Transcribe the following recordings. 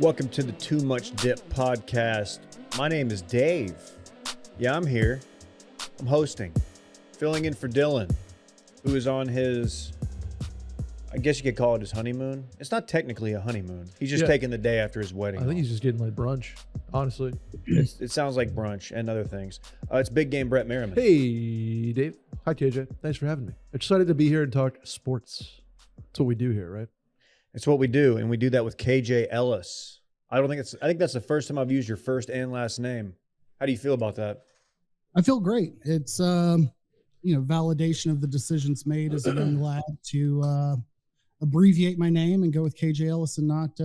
Welcome to the Too Much Dip podcast. My name is Dave. Yeah, I'm here. I'm hosting, filling in for Dylan, who is on his, I guess you could call it his honeymoon. It's not technically a honeymoon. He's just taking the day after his wedding. I think he's just getting like brunch, honestly. It sounds like brunch and other things. It's Big Game Brett Merriman. Hey, Dave. Hi, KJ. Thanks for having me. Excited to be here and talk sports. That's what we do here, right? It's what we do, and we do that with KJ Ellis. I think that's the first time I've used your first and last name. How do you feel about that? I feel great. It's validation of the decisions made as a young lad to abbreviate my name and go with KJ Ellis and not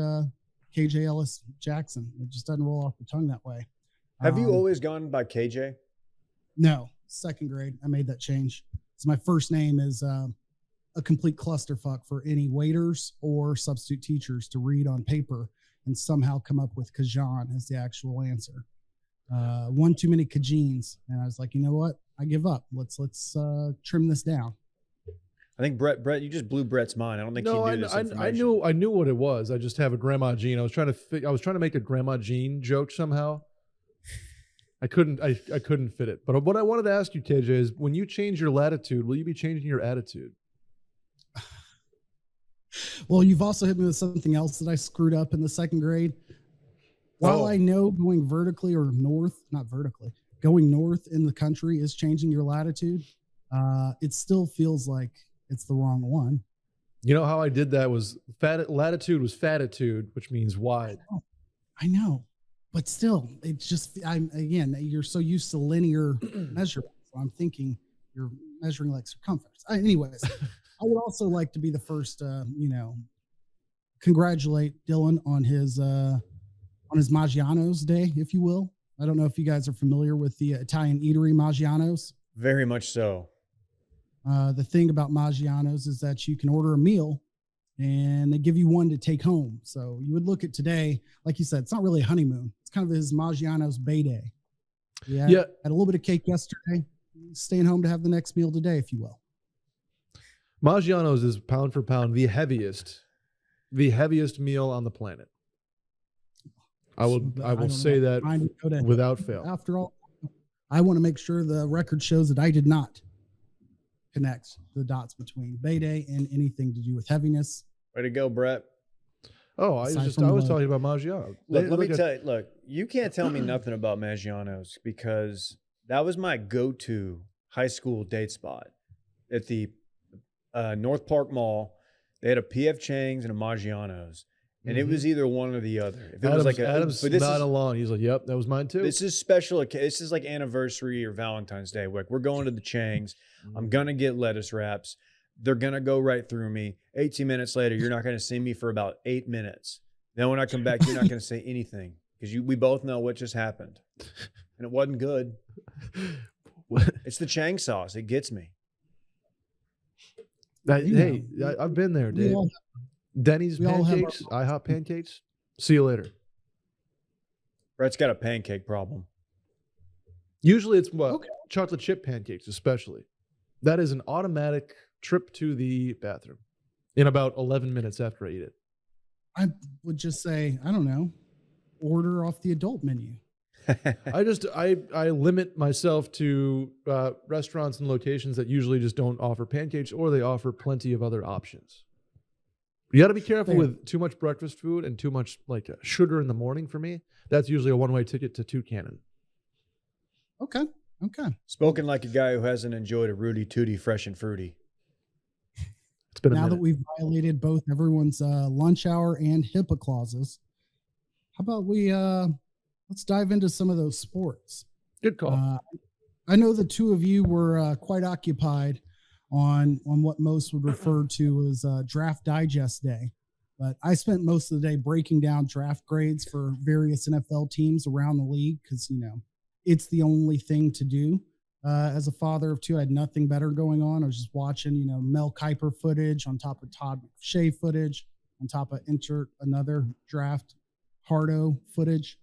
KJ Ellis Jackson. It just doesn't roll off the tongue that way. Have you always gone by KJ? No, second grade I made that change. So my first name is a complete clusterfuck for any waiters or substitute teachers to read on paper and somehow come up with Kajan as the actual answer. One too many Kajins. And I was like, you know what? I give up. Let's trim this down. I think Brett, you just blew Brett's mind. I don't think he knew this information. I knew what it was. I just have a Grandma Jean. I was trying to make a Grandma Jean joke somehow. I couldn't fit it. But what I wanted to ask you, KJ, is when you change your latitude, will you be changing your attitude? Well, you've also hit me with something else that I screwed up in the second grade. While I know going vertically or north, not vertically, going north in the country is changing your latitude, it still feels like it's the wrong one. You know how I did that was latitude was fatitude, which means wide. I know. But still, it's just, you're so used to linear measurements. So I'm thinking you're measuring like circumference. Anyways, I would also like to be the first, congratulate Dylan on his Maggiano's Day, if you will. I don't know if you guys are familiar with the Italian eatery Maggiano's. Very much so. The thing about Maggiano's is that you can order a meal and they give you one to take home. So you would look at today, like you said, it's not really a honeymoon. It's kind of his Maggiano's Bay Day. Yeah. Had a little bit of cake yesterday, staying home to have the next meal today, if you will. Maggiano's is pound for pound the heaviest meal on the planet. I will say that without fail. After all, I want to make sure the record shows that I did not connect the dots between Bay Day and anything to do with heaviness. Way to go, Brett. Oh, I was talking about Maggiano. Let me tell you, look, you can't tell me nothing about Maggiano's because that was my go-to high school date spot at the North Park Mall. They had a P.F. Chang's and a Maggiano's. And it was either one or the other. If it was like Adam's not alone. He's like, yep, that was mine too. This is special. This is like anniversary or Valentine's Day. We're going to the Chang's. I'm going to get lettuce wraps. They're going to go right through me. 18 minutes later, you're not going to see me for about 8 minutes. Then when I come back, you're not going to say anything because we both know what just happened. And it wasn't good. It's the Chang sauce. It gets me. I've been there, Dave. Denny's pancakes, IHOP pancakes. See you later. Brett's got a pancake problem. Usually it's chocolate chip pancakes, especially. That is an automatic trip to the bathroom in about 11 minutes after I eat it. I would just say, I don't know, order off the adult menu. I limit myself to restaurants and locations that usually just don't offer pancakes or they offer plenty of other options. You got to be careful with too much breakfast food and too much sugar in the morning for me. That's usually a one-way ticket to Toucan. Okay. Spoken like a guy who hasn't enjoyed a Rudy Tooty fresh and fruity. It's been now that we've violated both everyone's lunch hour and HIPAA clauses, how about we let's dive into some of those sports. Good call. I know the two of you were quite occupied on what most would refer to as Draft Digest Day. But I spent most of the day breaking down draft grades for various NFL teams around the league because, it's the only thing to do. As a father of two, I had nothing better going on. I was just watching, Mel Kiper footage on top of Todd McShay footage, on top of insert another draft Hardo footage.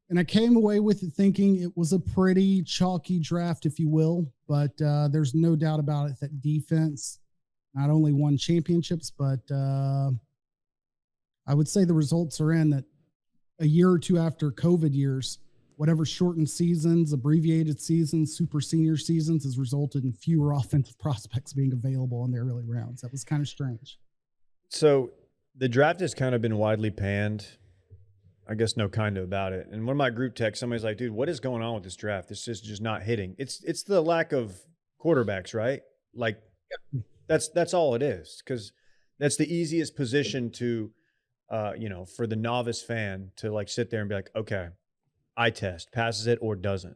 And I came away with it thinking it was a pretty chalky draft, if you will, but there's no doubt about it that defense not only won championships, but I would say the results are in that a year or two after COVID years, whatever shortened seasons, abbreviated seasons, super senior seasons has resulted in fewer offensive prospects being available in the early rounds. That was kind of strange. So the draft has kind of been widely panned. I guess no kind of about it. And one of my group texts, somebody's like, dude, what is going on with this draft? This is just not hitting. It's the lack of quarterbacks, right? Like that's all it is. Because that's the easiest position to for the novice fan to like sit there and be like, okay, eye test, passes it or doesn't.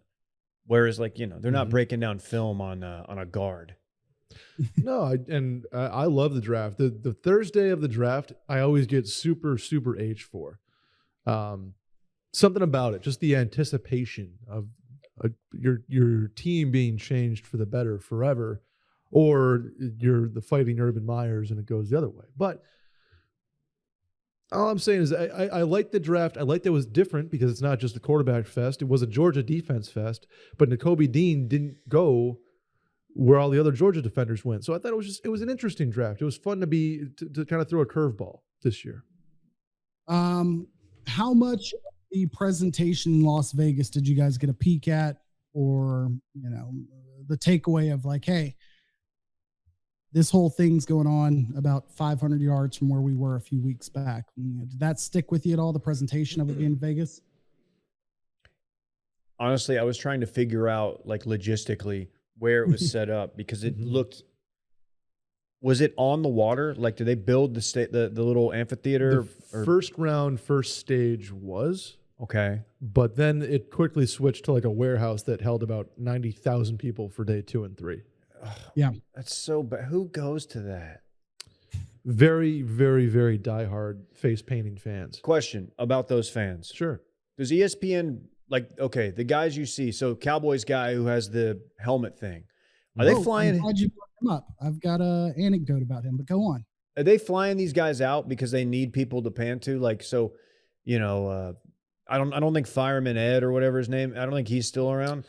Whereas like, they're not breaking down film on a guard. No, I love the draft. The Thursday of the draft, I always get super, super H for. Something about it, just the anticipation of your team being changed for the better forever, or you're the Fighting Urban Meyers and it goes the other way. But all I'm saying is I like the draft. I like that it was different because it's not just a quarterback fest. It was a Georgia defense fest, but Nakobe Dean didn't go where all the other Georgia defenders went. So I thought it was an interesting draft. It was fun to kind of throw a curveball this year. How much of the presentation in Las Vegas did you guys get a peek at, or the takeaway of like, hey, this whole thing's going on about 500 yards from where we were a few weeks back? Did that stick with you at all, the presentation of it being in Vegas? Honestly, I was trying to figure out like logistically where it was set up because it looked. Was it on the water? Like, did they build the little amphitheater? First round, first stage was. Okay. But then it quickly switched to like a warehouse that held about 90,000 people for day 2 and 3. Yeah. That's so bad. Who goes to that? Very, very, very diehard face painting fans. Question about those fans. Sure. Does ESPN, the guys you see, so Cowboys guy who has the helmet thing, are they flying? I'm glad you brought him up. I've got an anecdote about him, but go on. Are they flying these guys out because they need people to pan to? I don't think Fireman Ed or whatever his name, I don't think he's still around.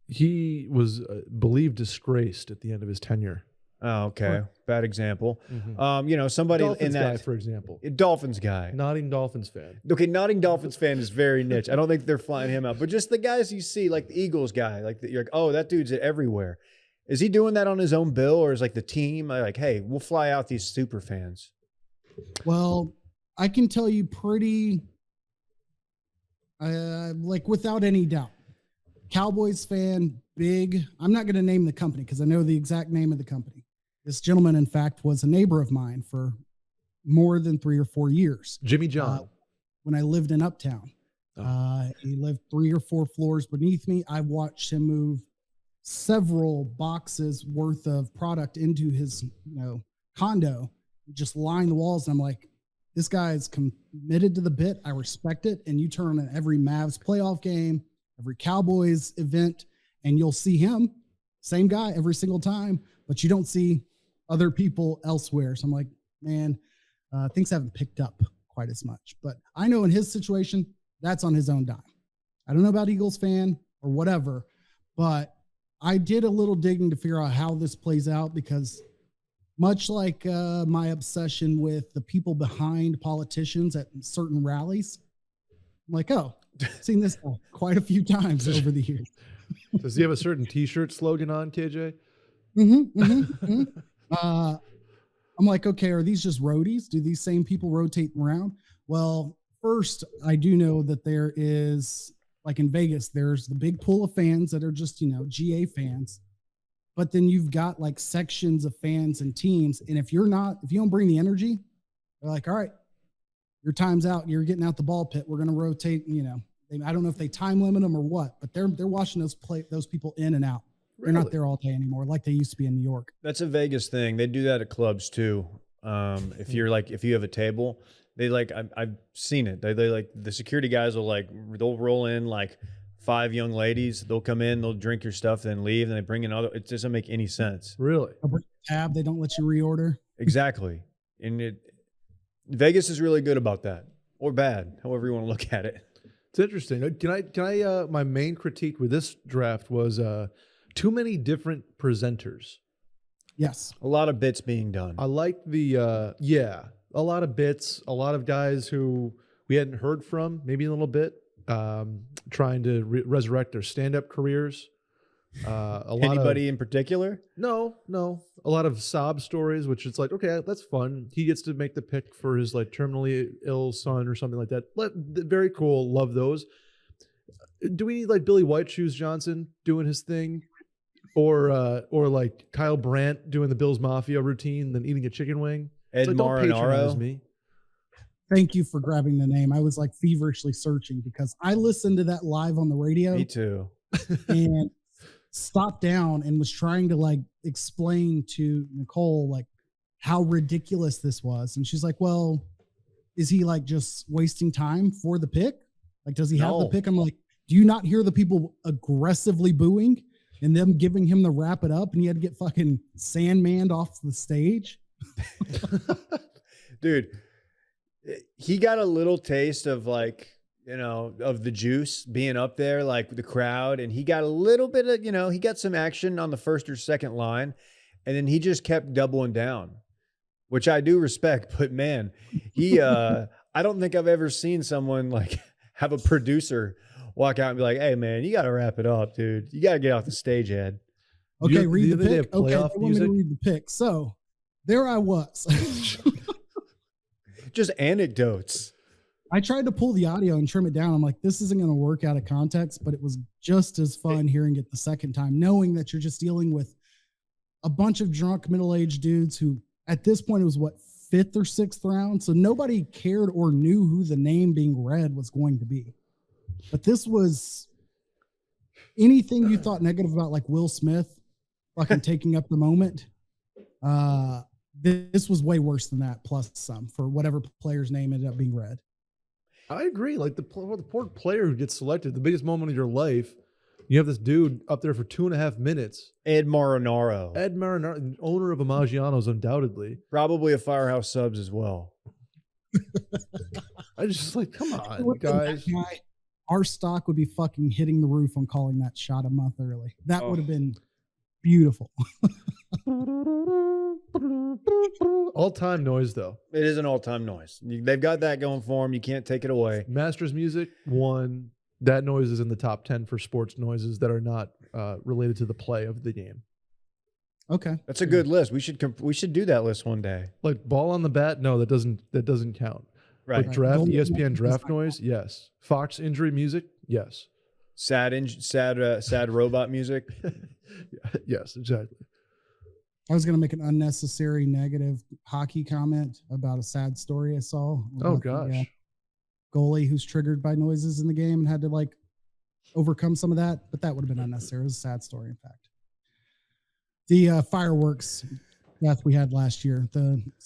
He was believed disgraced at the end of his tenure. Oh, okay. Bad example. Mm-hmm. Somebody Dolphins in that guy, for example. Dolphins guy. Notting Dolphins fan. Okay, Notting Dolphins fan is very niche. I don't think they're flying him out, but just the guys you see, like the Eagles guy, you're like, oh, that dude's everywhere. Is he doing that on his own bill, or is like the team like, hey, we'll fly out these super fans? Well, I can tell you without any doubt, Cowboys fan, big. I'm not going to name the company because I know the exact name of the company. This gentleman, in fact, was a neighbor of mine for more than 3 or 4 years. Jimmy John. When I lived in Uptown. He lived 3 or 4 floors beneath me. I watched him move several boxes worth of product into his condo, just line the walls. And I'm like, this guy is committed to the bit. I respect it. And you turn on every Mavs playoff game, every Cowboys event, and you'll see him, same guy every single time, but you don't see other people elsewhere. So I'm like, man, things haven't picked up quite as much. But I know in his situation, that's on his own dime. I don't know about Eagles fan or whatever, but I did a little digging to figure out how this plays out, because much like my obsession with the people behind politicians at certain rallies, I'm like, oh, I've seen this quite a few times over the years. Does he have a certain T-shirt slogan on, KJ? I'm like, okay, are these just roadies? Do these same people rotate around? Well, first, I do know that there is, like in Vegas, there's the big pool of fans that are just, GA fans. But then you've got like sections of fans and teams. And if you don't bring the energy, they're like, all right, your time's out. You're getting out the ball pit. We're going to rotate, I don't know if they time limit them or what, but they're watching those people in and out. They're not there all day anymore, like they used to be in New York. That's a Vegas thing. They do that at clubs too. If you have a table, they I've seen it. They the security guys they'll roll in like 5 young ladies. They'll come in, they'll drink your stuff, then leave, and they bring in other. It doesn't make any sense. Really? Tab. They don't let you reorder. Exactly, and Vegas is really good about that, or bad, however you want to look at it. It's interesting. Can I? My main critique with this draft was too many different presenters. Yes. A lot of bits being done. I like a lot of bits, a lot of guys who we hadn't heard from maybe in a little bit, trying to resurrect their stand-up careers. Anybody in particular? No. A lot of sob stories, which it's like, okay, that's fun. He gets to make the pick for his like terminally ill son or something like that. Very cool. Love those. Do we need like Billy White Shoes Johnson doing his thing? Or like Kyle Brandt doing the Bills Mafia routine, then eating a chicken wing? Ed Like, don't patronize Marinaro. me. Thank you for grabbing the name. I was like feverishly searching because I listened to that live on the radio. Me too. And stopped down and was trying to like explain to Nicole like how ridiculous this was. And she's like, well, is he like just wasting time for the pick? Like, does he have the No. pick? I'm like, do you not hear the people aggressively booing and them giving him to wrap it up? And he had to get fucking Sandmaned off the stage. Dude, he got a little taste of like, of the juice being up there, like the crowd. And he got a little bit of, he got some action on the first or second line. And then he just kept doubling down, which I do respect. But man, I don't think I've ever seen someone like have a producer walk out and be like, hey man, you got to wrap it up, dude. You got to get off the stage, Ed. Okay, read the do they pick. have Okay, playoff they want me to music? read the pick. So there I was. Just anecdotes. I tried to pull the audio and trim it down. I'm like, this isn't going to work out of context, but it was just as fun hearing it the second time, knowing that you're just dealing with a bunch of drunk middle-aged dudes who at this point it was what, 5th or 6th round. So nobody cared or knew who the name being read was going to be. But this was anything you thought negative about like Will Smith fucking taking up the moment. This was way worse than that, plus some for whatever player's name ended up being read. I agree. Like the poor player who gets selected, the biggest moment of your life. You have this dude up there for 2.5 minutes. Ed Marinaro. Ed Marinaro, owner of Maggiano's, undoubtedly. Probably a Firehouse Subs as well. I just like, come on, Look at that guys. guy. Our stock would be fucking hitting the roof on calling that shot a month early. That would have been beautiful. All-time noise, though. It is an all-time noise. They've got that going for them. You can't take it away. Masters music, 1. That noise is in the top 10 for sports noises that are not related to the play of the game. Okay. That's a good list. We should do that list one day. Like ball on the bat, no, that doesn't count. Right. But draft, Goal- ESPN draft noise, yes. Fox injury music, yes. Sad robot music. Yes, exactly. I was going to make an unnecessary negative hockey comment about a sad story I saw. Oh about the, gosh. goalie who's triggered by noises in the game and had to like overcome some of that, but that would have been unnecessary. It was a sad story, in fact. The fireworks death we had last year,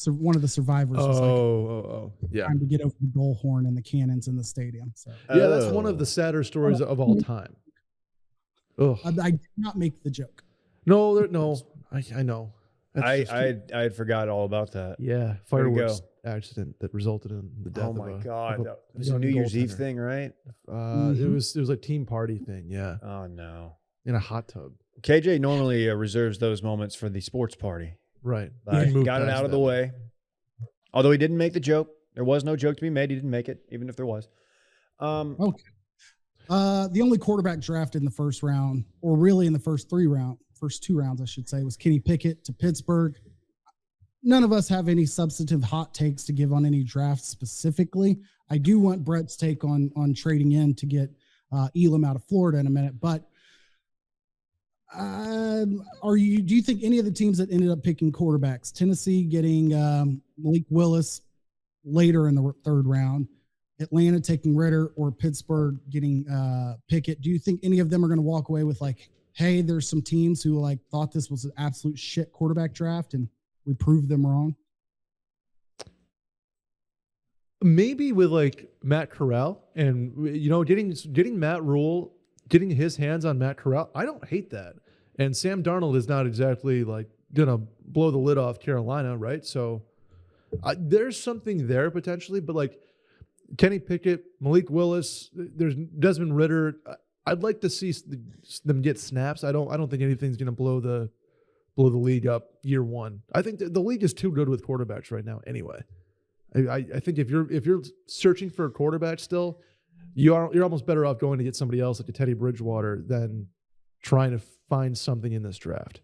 one of the survivors was like Yeah. trying to get over the goal horn and the cannons in the stadium. So Yeah, that's one of the sadder stories of all time. Oh I did not make the joke. no, I know. I That's just- had forgot all about that. yeah, Where'd it fireworks go? accident that resulted in the death. Oh my of god, a that was a young New Year's Eve goaltender. thing, right? It was a team party thing. Yeah, Oh no. in a hot tub. KJ normally reserves those moments for the sports party. Right. But He moved got it past out of the that. way. Although he didn't make the joke. There was no joke to be made. He didn't make it, even if there was. Okay. The only quarterback drafted in the first round, or really in the first two rounds, I should say, was Kenny Pickett to Pittsburgh. None of us have any substantive hot takes to give on any draft specifically. I do want Brett's take on trading in to get Elam out of Florida in a minute, but do you think any of the teams that ended up picking quarterbacks, Tennessee getting Malik Willis later in the third round, Atlanta taking Ritter, or Pittsburgh getting Pickett, do you think any of them are going to walk away with like, hey, there's some teams who like thought this was an absolute shit quarterback draft and we proved them wrong? Maybe with like Matt Corral and getting Matt Rule, getting his hands on Matt Corral, I don't hate that. And Sam Darnold is not exactly like gonna blow the lid off Carolina, right? So there's something there potentially, but like Kenny Pickett, Malik Willis, there's Desmond Ritter. I'd like to see them get snaps. I don't think anything's gonna blow the league up year one. I think the league is too good with quarterbacks right now anyway. I think if you're searching for a quarterback still, you're almost better off going to get somebody else like a Teddy Bridgewater than trying to find something in this draft.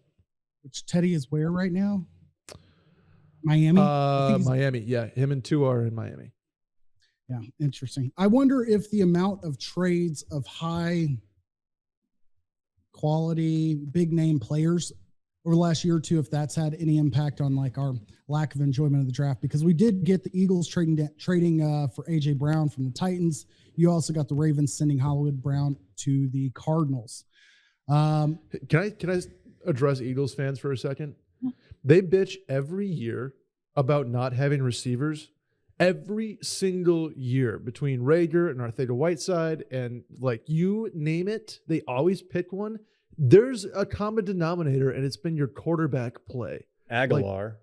Which Teddy is where right now? Miami? Miami. Yeah, him and Tua are in Miami. Yeah, interesting. I wonder if the amount of trades of high quality, big name players over the last year or two, if that's had any impact on like our lack of enjoyment of the draft, because we did get the Eagles trading for AJ Brown from the Titans. You also got the Ravens sending Hollywood Brown to the Cardinals. Can I address Eagles fans for a second? They bitch every year about not having receivers. Every single year between Rager and Artheta Whiteside and like you name it, they always pick one. There's a common denominator, and it's been your quarterback play. Aguilar.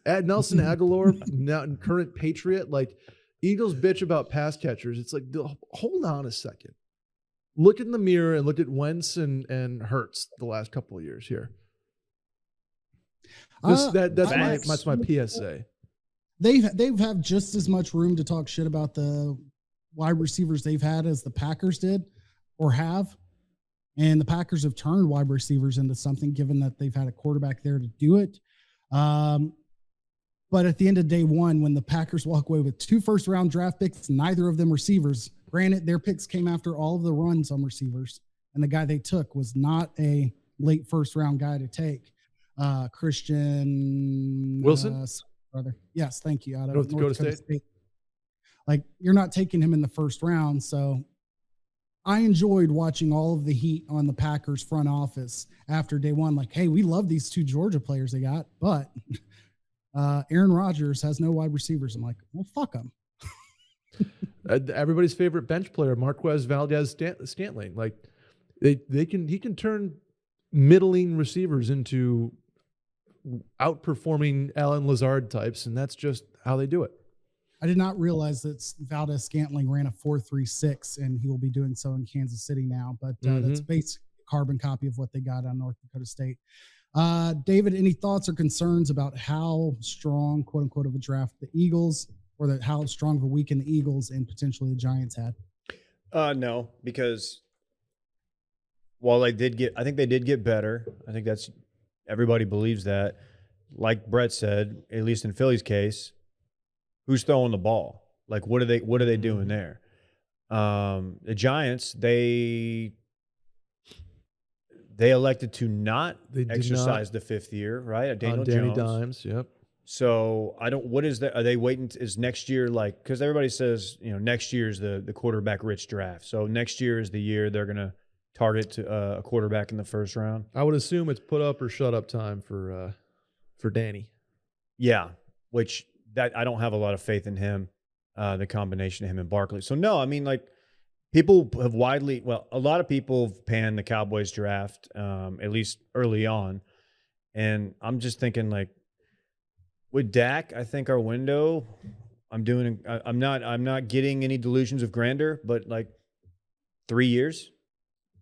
Like, Nelson Aguilar, now current Patriot. Like Eagles bitch about pass catchers. It's like, hold on a second. Look in the mirror and look at Wentz and Hurts the last couple of years here. That's my PSA. They've have just as much room to talk shit about the wide receivers they've had as the Packers did or have. And the Packers have turned wide receivers into something, given that they've had a quarterback there to do it. But at the end of day one, when the Packers walk away with 2 first-round draft picks, neither of them receivers, granted, their picks came after all of the runs on receivers, and the guy they took was not a late first-round guy to take. Christian Wilson? Brother. Yes, thank you. Out of North Dakota State. Like, you're not taking him in the first round, so I enjoyed watching all of the heat on the Packers front office after day one. Like, hey, we love these 2 Georgia players they got, but Aaron Rodgers has no wide receivers. I'm like, well, fuck them. Everybody's favorite bench player, Marquez Valdes-Scantling. Like, he can turn middling receivers into outperforming Alan Lazard types, and that's just how they do it. I did not realize that Valdes-Scantling ran a 4.36, and he will be doing so in Kansas City now. But that's basically a carbon copy of what they got on North Dakota State. David, any thoughts or concerns about how strong, quote unquote, of a draft the Eagles, or how strong of a weekend the Eagles and potentially the Giants had? No, because while I think they did get better. I think that's everybody believes that. Like Brett said, at least in Philly's case, who's throwing the ball? Like, what are they doing there? The Giants, they elected to not exercise the 5th year, right? Daniel Danny Jones. Dimes, yep. So what is that? Are they waiting? Is next year like, because everybody says, next year is the quarterback rich draft. So next year is the year they're going to target a quarterback in the first round. I would assume it's put up or shut up time for Danny. Yeah, which that I don't have a lot of faith in him, the combination of him and Barkley. So no, I mean, like, people have a lot of people have panned the Cowboys draft, at least early on. And I'm just thinking, like, with Dak, I think our window, I'm not getting any delusions of grandeur, but like 3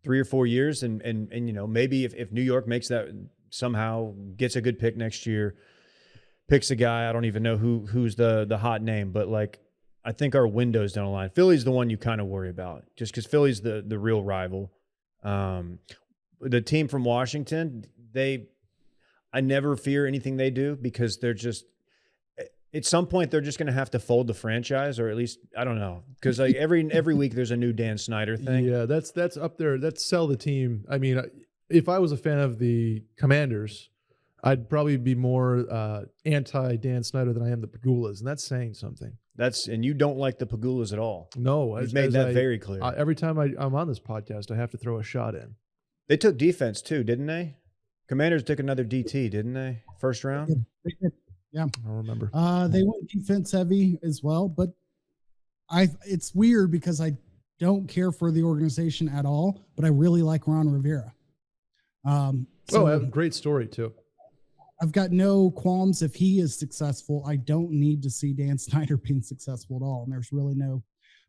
or 4 years. And maybe if New York makes that, somehow gets a good pick next year, picks a guy, I don't even know who's the hot name, but like, I think our window's down the line. Philly's the one you kind of worry about, just because Philly's the real rival. The team from Washington, I never fear anything they do, because they're just, at some point they're just going to have to fold the franchise, or at least, I don't know, because like every week there's a new Dan Snyder thing. Yeah, that's up there. That's sell the team. I mean, if I was a fan of the Commanders, I'd probably be more anti Dan Snyder than I am the Pagulas, and that's saying something. And you don't like the Pagulas at all. No, you've made that very clear. Every time I'm on this podcast, I have to throw a shot in. They took defense too, didn't they? Commanders took another DT, didn't they? First round? Yeah. I don't remember. They went defense heavy as well, but it's weird because I don't care for the organization at all, but I really like Ron Rivera. I have a great story too. I've got no qualms if he is successful. I don't need to see Dan Snyder being successful at all, and there's really no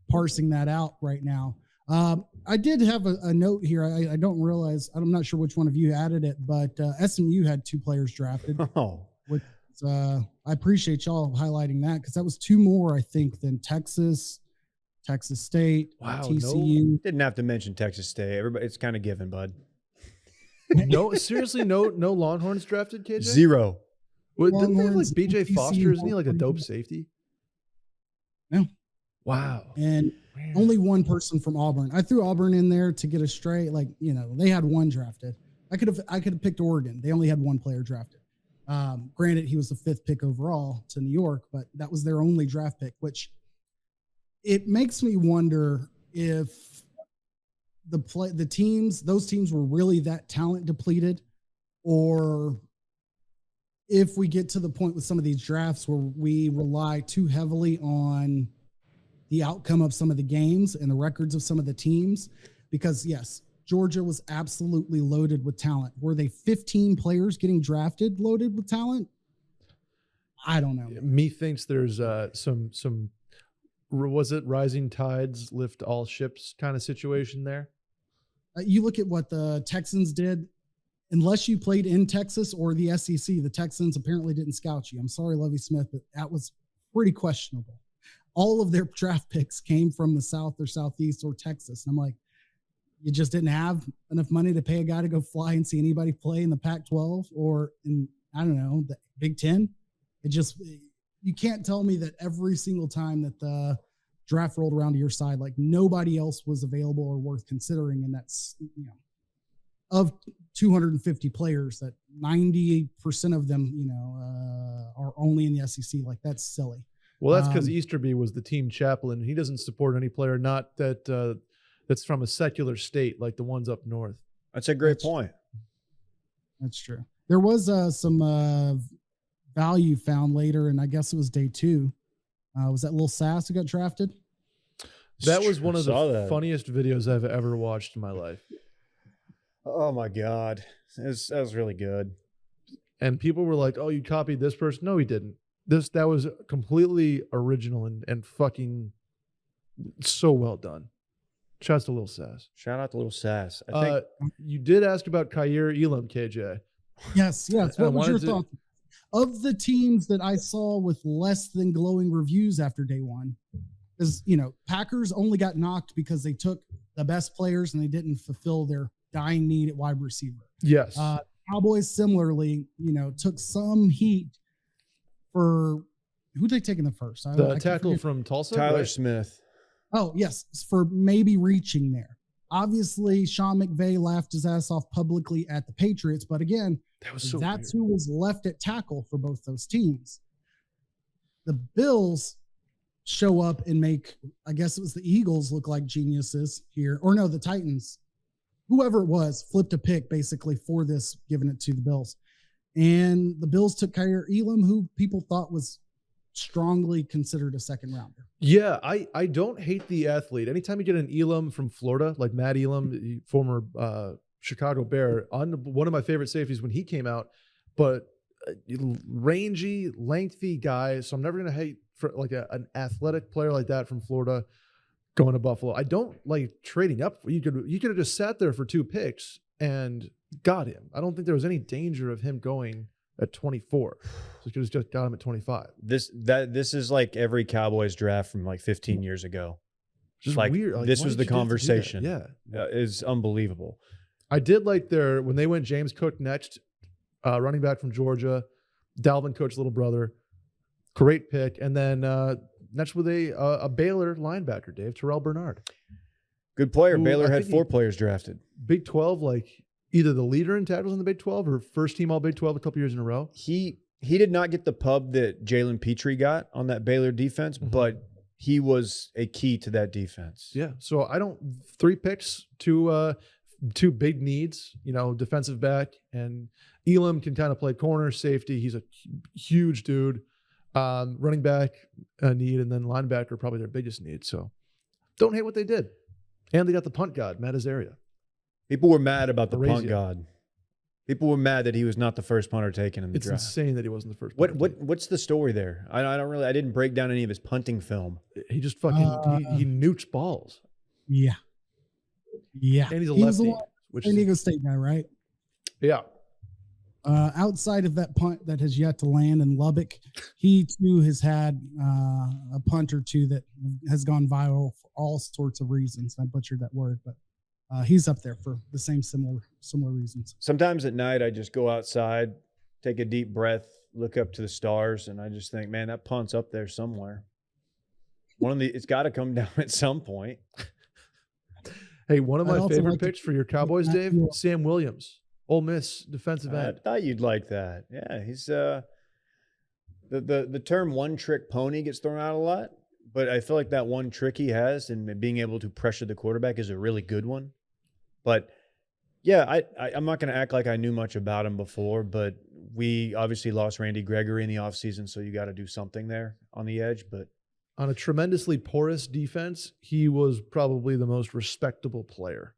parsing that out right now. I did have a note here. I don't realize, I'm not sure which one of you added it, but SMU had 2 players drafted. Oh, With I appreciate y'all highlighting that because that was 2 more, I think, than Texas, Texas State, Wow, TCU. Didn't have to mention Texas State. Everybody, it's kind of given, bud. No, seriously, no Longhorns drafted, KJ? 0. Well, didn't they have like Longhorns, BJ TCU, Foster? Isn't he like a dope safety? No. Wow. And Man. only one person from Auburn. I threw Auburn in there to get a straight. Like, they had 1 drafted. I could have picked Oregon. They only had 1 player drafted. Granted, he was the 5th pick overall to New York, but that was their only draft pick, which it makes me wonder if those teams were really that talent depleted, or if we get to the point with some of these drafts where we rely too heavily on the outcome of some of the games and the records of some of the teams. Because yes, Georgia was absolutely loaded with talent. Were they 15 players getting drafted loaded with talent? I don't know. Methinks there's some was it rising tides lift all ships kind of situation there? You look at what the Texans did. Unless you played in Texas or the SEC, the Texans apparently didn't scout you. I'm sorry, Lovie Smith, but that was pretty questionable. All of their draft picks came from the South or Southeast or Texas. And I'm like, you just didn't have enough money to pay a guy to go fly and see anybody play in the Pac-12 or in, I don't know, the Big Ten. You can't tell me that every single time that the draft rolled around to your side, like nobody else was available or worth considering. And that's, of 250 players, that 98% of them, are only in the SEC. Like, that's silly. Well, that's because Easterby was the team chaplain. He doesn't support any player, not that that's from a secular state like the ones up north. That's a great point. That's true. There was some value found later, and I guess it was day 2. Was that Lil Sass who got drafted? That was one of the that. funniest videos I've ever watched in my life. Oh my God. That was really good. And people were like, "Oh, you copied this person?" No, he didn't. That was completely original and fucking so well done. Shouts to Lil Sass. Shout out to Little Sass. I think You did ask about Kyer Elam, KJ. Yes. What was your thought? Of the teams that I saw with less than glowing reviews after day 1, is, Packers only got knocked because they took the best players and they didn't fulfill their dying need at wide receiver. Yes. Cowboys similarly, took some heat for who'd they take in the first? The tackle from Tulsa, Tyler right? Smith. Oh, yes, for maybe reaching there. Obviously, Sean McVay laughed his ass off publicly at the Patriots, but again, that's weird. Who was left at tackle for both those teams. The Bills show up and make, I guess it was the Eagles, look like geniuses here. Or no, the Titans. Whoever it was flipped a pick basically for this, giving it to the Bills. And the Bills took Kyer Elam, who people thought was strongly considered a second rounder. Yeah, I don't hate the athlete. Anytime you get an Elam from Florida, like Matt Elam, former Chicago Bear, on one of my favorite safeties when he came out, but rangy, lengthy guy. So I'm never going to hate for like an athletic player like that from Florida going to Buffalo. I don't like trading up. You could have just sat there for 2 picks and got him. I don't think there was any danger of him going at 24. So you could have just got him at 25. This is like every Cowboys draft from like 15 years ago. Just like weird. Like, this why was did the you have to do that? conversation. Yeah. Is unbelievable. I did like when they went James Cook next, running back from Georgia, Dalvin Cook's little brother. Great pick. And then next with a Baylor linebacker, Dave, Terrell Bernard. Good player. Who Baylor I had think 4 players drafted. Big 12, like either the leader in tackles in the Big 12 or first team all Big 12 a couple years in a row. He did not get the pub that Jalen Petrie got on that Baylor defense, but he was a key to that defense. Yeah. So 3 picks, two big needs, defensive back, and Elam can kind of play corner, safety. He's a huge dude. Running back need, and then linebacker probably their biggest need. So don't hate what they did. And they got the punt god, Matt Azaria. People were mad about the punt god. People were mad that he was not the first punter taken in the draft. It's insane that he wasn't the first. What's the story there? I didn't break down any of his punting film. He just fucking he nukes balls. Yeah. And he's a lefty, San Diego State guy, right? Yeah. Outside of that punt that has yet to land in Lubbock, he too has had a punt or two that has gone viral for all sorts of reasons. I butchered that word, but he's up there for the same similar reasons. Sometimes at night, I just go outside, take a deep breath, look up to the stars, and I just think, man, that punt's up there somewhere. It's got to come down at some point. Hey, one of I'd my also favorite like to- picks for your Cowboys, Dave, Sam Williams, Ole Miss defensive I end. thought you'd like that. Yeah, he's the term one trick pony gets thrown out a lot, but I feel like that one trick he has in being able to pressure the quarterback is a really good one. But yeah, I'm not going to act like I knew much about him before, but we obviously lost Randy Gregory in the offseason, so you got to do something there on the edge. But On a tremendously porous defense, he was probably the most respectable player.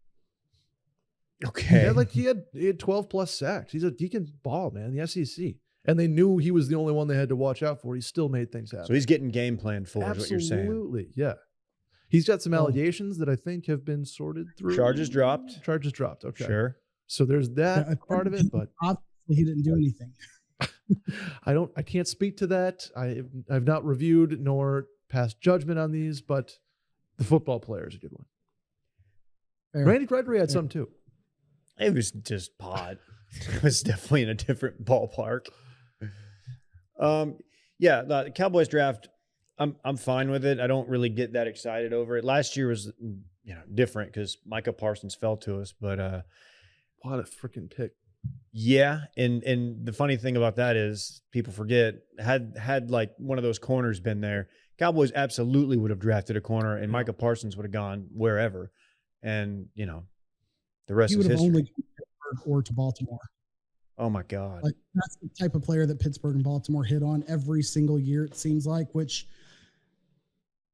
okay, He had 12 plus sacks. He can ball, man. The SEC, and they knew he was the only one they had to watch out for. He still made things happen. so he's getting game planned for, is what you're saying. Absolutely, yeah. He's got some allegations that I think have been sorted through. Charges dropped. Charges dropped. Okay, Sure. So there's that part of it, but Obviously, he didn't do anything. I can't speak to that. I've not reviewed nor passed judgment on these, but the football player is a good one. Fair. Randy Gregory had some too. It was just pod. It was definitely in a different ballpark. Yeah, the Cowboys draft, I'm fine with it. I don't really get that excited over it. Last year was different because Micah Parsons fell to us, but What a freaking pick. yeah, and the funny thing about that is people forget had like one of those corners been there, Cowboys absolutely would have drafted a corner, and Micah Parsons would have gone wherever, and the rest He is would have history. only gone to Pittsburgh or to Baltimore. Oh my God. Like that's the type of player that Pittsburgh and Baltimore hit on every single year, it seems like, which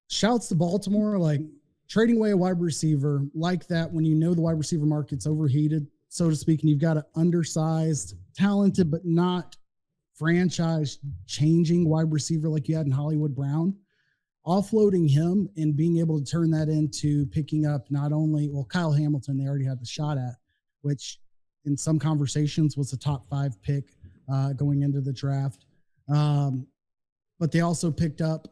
shouts to Baltimore, like trading away a wide receiver like that when you know the wide receiver market's overheated, so to speak, and you've got an undersized, talented, but not franchise changing wide receiver like you had in Hollywood Brown. Offloading him and being able to turn that into picking up not only, Kyle Hamilton, they already had the shot at, which in some conversations was a top 5 pick going into the draft. But they also picked up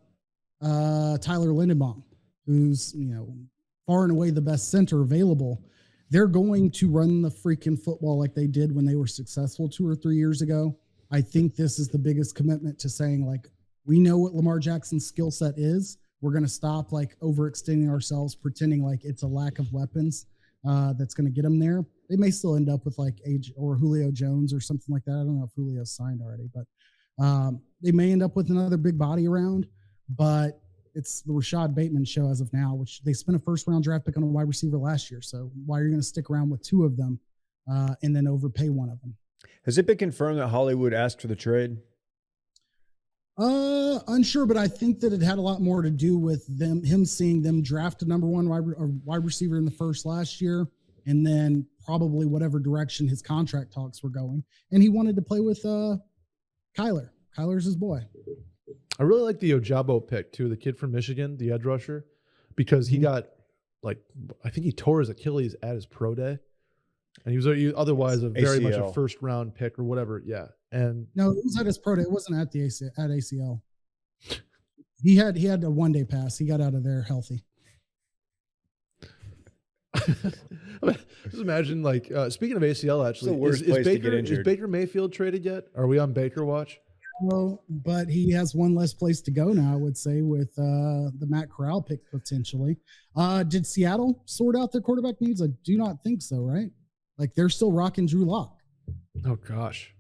Tyler Lindenbaum, who's, far and away the best center available. They're going to run the freaking football like they did when they were successful 2 or 3 years ago. I think this is the biggest commitment to saying, like, we know what Lamar Jackson's skill set is. We're going to stop like overextending ourselves, pretending like it's a lack of weapons that's going to get them there. They may still end up with like or Julio Jones or something like that. I don't know if Julio's signed already, but they may end up with another big body around. But it's the Rashad Bateman show as of now, which they spent a first-round draft pick on a wide receiver last year. So why are you going to stick around with 2 of them and then overpay one of them? Has it been confirmed that Hollywood asked for the trade? Unsure, but I think that it had a lot more to do with him seeing them draft a number 1 wide receiver in the first last year, and then probably whatever direction his contract talks were going. And he wanted to play with Kyler. Kyler's his boy. I really like the Ojabo pick too, the kid from Michigan, the edge rusher, because he got I think he tore his Achilles at his pro day, and he was otherwise a very much a ACL. first round pick or whatever. Yeah, and No, it was at his pro day. It wasn't at the ACL. He had a 1-day pass. He got out of there healthy. just imagine speaking of ACL, actually, the worst place to get is injured. Baker Mayfield traded yet? Are we on Baker watch? No, but he has one less place to go now, I would say, with the Matt Corral pick potentially. Did Seattle sort out their quarterback needs? I do not think so, right? Like they're still rocking Drew Lock. Oh gosh,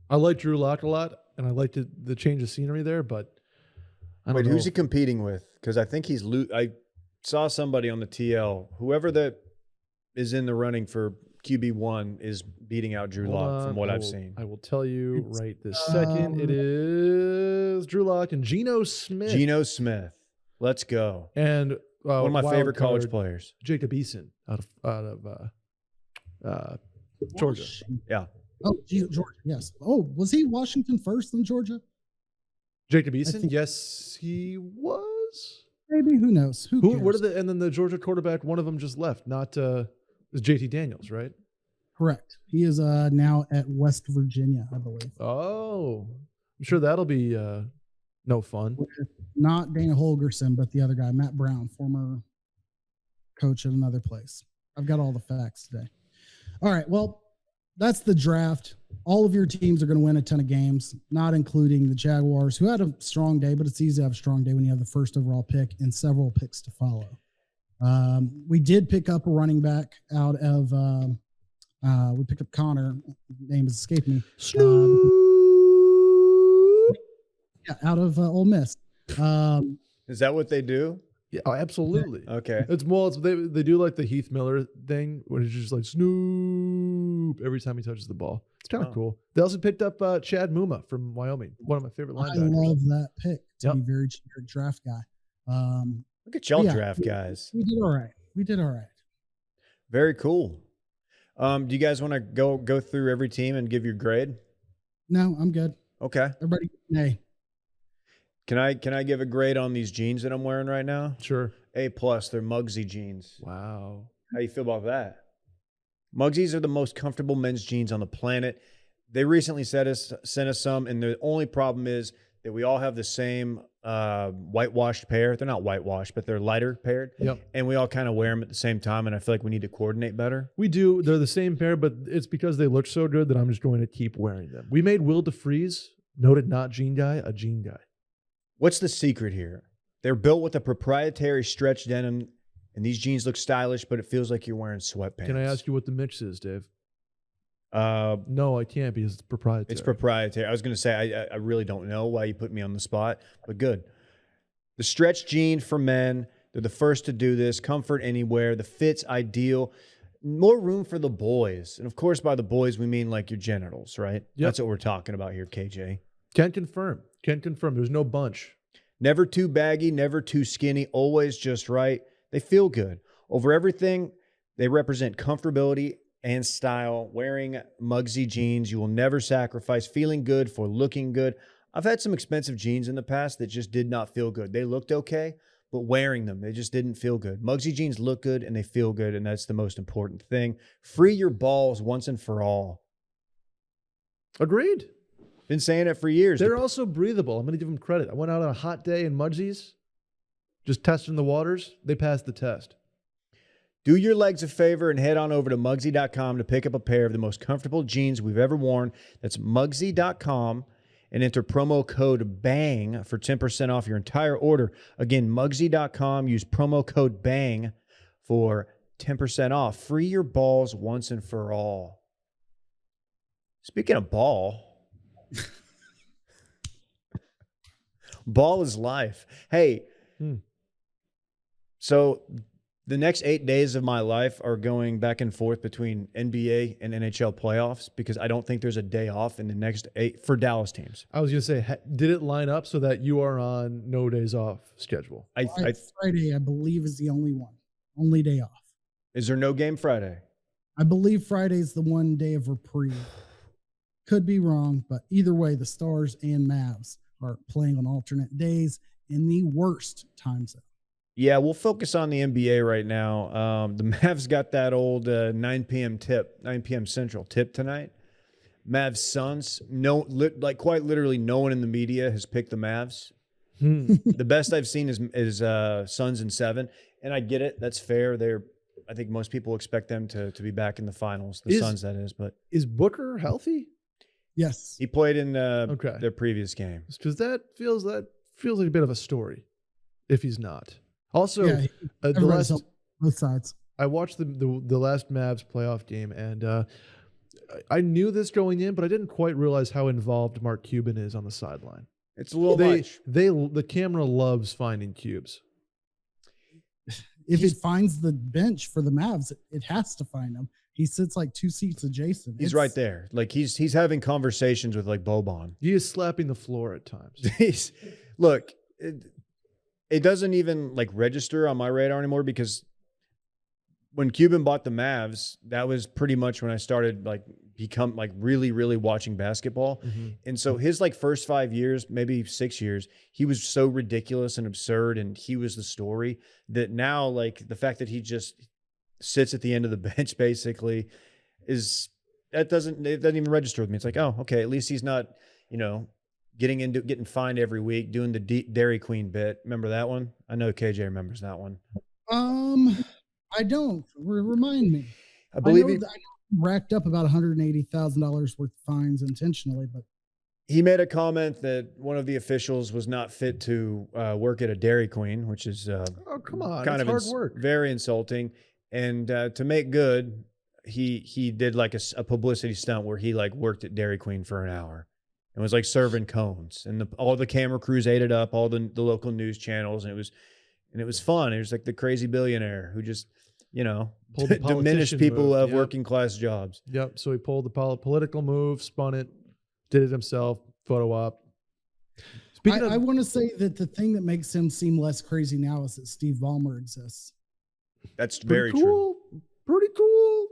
I like Drew Lock a lot, and I liked the change of scenery there, but I don't Wait, know. who's he competing with? Because I think I saw somebody on the TL. Whoever that is in the running for QB1 is beating out Drew Hold Lock on, from what I've will- seen. I will tell you right this second. It is Drew Lock and Geno Smith. Geno Smith. Let's go. And One of my wild favorite college card, players. Jacob Eason out of Georgia. Yeah. Oh, Georgia. Yes. Oh, was he Washington first in Georgia? Jacob Eason, think- yes, he was. Maybe. Who knows? Who? What are and then the Georgia quarterback? One of them just left. Not is JT Daniels, right? Correct. He is now at West Virginia, I believe. Oh, I'm sure that'll be no fun. Not Dana Holgerson, but the other guy, Matt Brown, former coach at another place. I've got all the facts today. All right. Well, that's the draft. All of your teams are going to win a ton of games, not including the Jaguars, who had a strong day, but it's easy to have a strong day when you have the first overall pick and several picks to follow. We did pick up a running back out of we picked up Connor. Name has escaped me. Out of Ole Miss. Is that what they do? Yeah, absolutely. Okay. They do like the Heath Miller thing, where it's just like Snoop every time he touches the ball. It's kind of cool. They also picked up Chad Muma from Wyoming, one of my favorite linebackers. I love that pick. To be very generic draft guy. Look at y'all draft guys. We did all right. Very cool. Do you guys want to go through every team and give your grade? No, I'm good. Okay. Everybody, hey. Can I give a grade on these jeans that I'm wearing right now? Sure. A+. They're Muggsy jeans. Wow. How you feel about that? Muggsies are the most comfortable men's jeans on the planet. They recently sent us some, and the only problem is that we all have the same whitewashed pair. They're not whitewashed, but they're lighter paired. Yep. And we all kind of wear them at the same time, and I feel like we need to coordinate better. We do. They're the same pair, but it's because they look so good that I'm just going to keep wearing them. We made Will DeFreeze, noted not jean guy, a jean guy. What's the secret here? They're built with a proprietary stretch denim, and these jeans look stylish, but it feels like you're wearing sweatpants. Can I ask you what the mix is, Dave? No, I can't because it's proprietary. It's proprietary. I was going to say, I really don't know why you put me on the spot, but good. The stretch jean for men, they're the first to do this. Comfort anywhere. The fit's ideal. More room for the boys. And of course, by the boys, we mean like your genitals, right? Yep. That's what we're talking about here, KJ. Can confirm. There's no bunch. Never too baggy, never too skinny, always just right. They feel good. Over everything, they represent comfortability and style. Wearing Muggsy jeans, you will never sacrifice feeling good for looking good. I've had some expensive jeans in the past that just did not feel good. They looked okay, but wearing them, they just didn't feel good. Muggsy jeans look good and they feel good, and that's the most important thing. Free your balls once and for all. Agreed. Been saying it for years. They're also breathable. I'm going to give them credit. I went out on a hot day in Mugsies, just testing the waters. They passed the test. Do your legs a favor and head on over to Muggsy.com to pick up a pair of the most comfortable jeans we've ever worn. That's Muggsy.com, and enter promo code BANG for 10% off your entire order. Again, Muggsy.com. Use promo code BANG for 10% off. Free your balls once and for all. Speaking of ball, ball is life. Hey, so the next 8 days of my life are going back and forth between NBA and NHL playoffs because I don't think there's a day off in the next 8 for Dallas teams. I was going to say, did it line up so that you are on no days off schedule? Friday, I believe, is the only day off. Is there no game Friday? I believe Friday is the one day of reprieve. Could be wrong, but either way, the Stars and Mavs are playing on alternate days in the worst time zone. Yeah, we'll focus on the NBA right now. The Mavs got that old 9 p.m. Central tip tonight. Mavs Suns. Quite literally, no one in the media has picked the Mavs. The best I've seen is Suns in 7, and I get it. That's fair. I think most people expect them to be back in the finals. The Suns, that is. But is Booker healthy? Yes, he played in their previous game. Because that feels like a bit of a story. If he's not. Also, both sides. I watched the last Mavs playoff game, and I knew this going in, but I didn't quite realize how involved Mark Cuban is on the sideline. It's a little much. The camera loves finding cubes. If it finds the bench for the Mavs, it has to find them. He sits like 2 seats adjacent. He's right there. Like he's having conversations with like Boban. He is slapping the floor at times. Look. It doesn't even like register on my radar anymore because when Cuban bought the Mavs, that was pretty much when I started become really, really watching basketball. Mm-hmm. And so his first 5 years, maybe 6 years, he was so ridiculous and absurd, and he was the story that now the fact that he just sits at the end of the bench basically, it doesn't even register with me. It's like, oh, okay, at least he's not, getting fined every week, doing the Dairy Queen bit. Remember that one? I know KJ remembers that one. I don't. Remind me. I believe I racked up about $180,000 worth of fines intentionally, but he made a comment that one of the officials was not fit to work at a Dairy Queen, which is Oh, come on. kind It's of hard work. very insulting. And to make good, he did like a publicity stunt where he like worked at Dairy Queen for an hour and was like serving cones, and all the camera crews ate it up, all the local news channels, and it was fun. It was like the crazy billionaire who just Pulled the diminished politician people move. of Yep. working class jobs. Yep. So he pulled the political move, spun it, did it himself, photo op. Speaking I of, want to say that the thing that makes him seem less crazy now is that Steve Ballmer exists. That's very pretty true. cool. Pretty cool.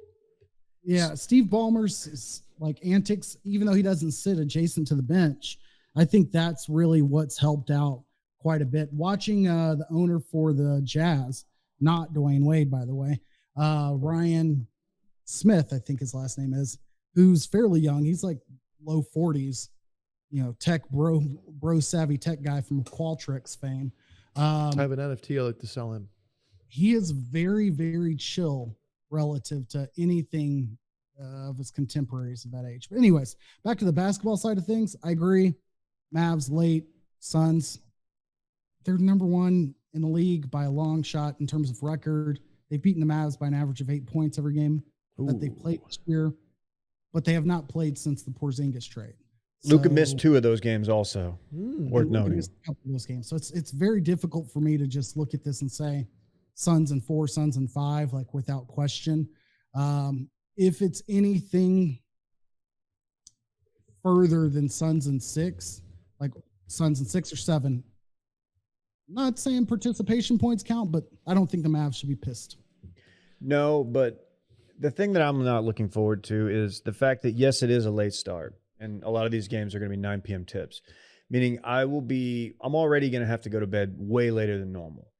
Yeah, Steve Ballmer's like antics, even though he doesn't sit adjacent to the bench, I think that's really what's helped out quite a bit. Watching the owner for the Jazz, not Dwayne Wade, by the way, Ryan Smith, I think his last name is, who's fairly young. He's like low 40s, tech bro savvy tech guy from Qualtrics fame. I have an NFT. I like to sell him. He is very, very chill relative to anything of his contemporaries of that age. But anyways, back to the basketball side of things. I agree. Mavs late, Suns, they're number one in the league by a long shot in terms of record. They've beaten the Mavs by an average of 8 points every game that they've played this year, but they have not played since the Porzingis trade. Luka missed 2 of those games also. Worth noting. Missed a couple of those games. So it's very difficult for me to just look at this and say Suns and 4, Suns and 5, like without question. If it's anything further than Suns and 6, like Suns and 6 or 7, not saying participation points count, but I don't think the Mavs should be pissed. No, but the thing that I'm not looking forward to is the fact that, yes, it is a late start, and a lot of these games are going to be 9 p.m. tips, meaning I'm already going to have to go to bed way later than normal.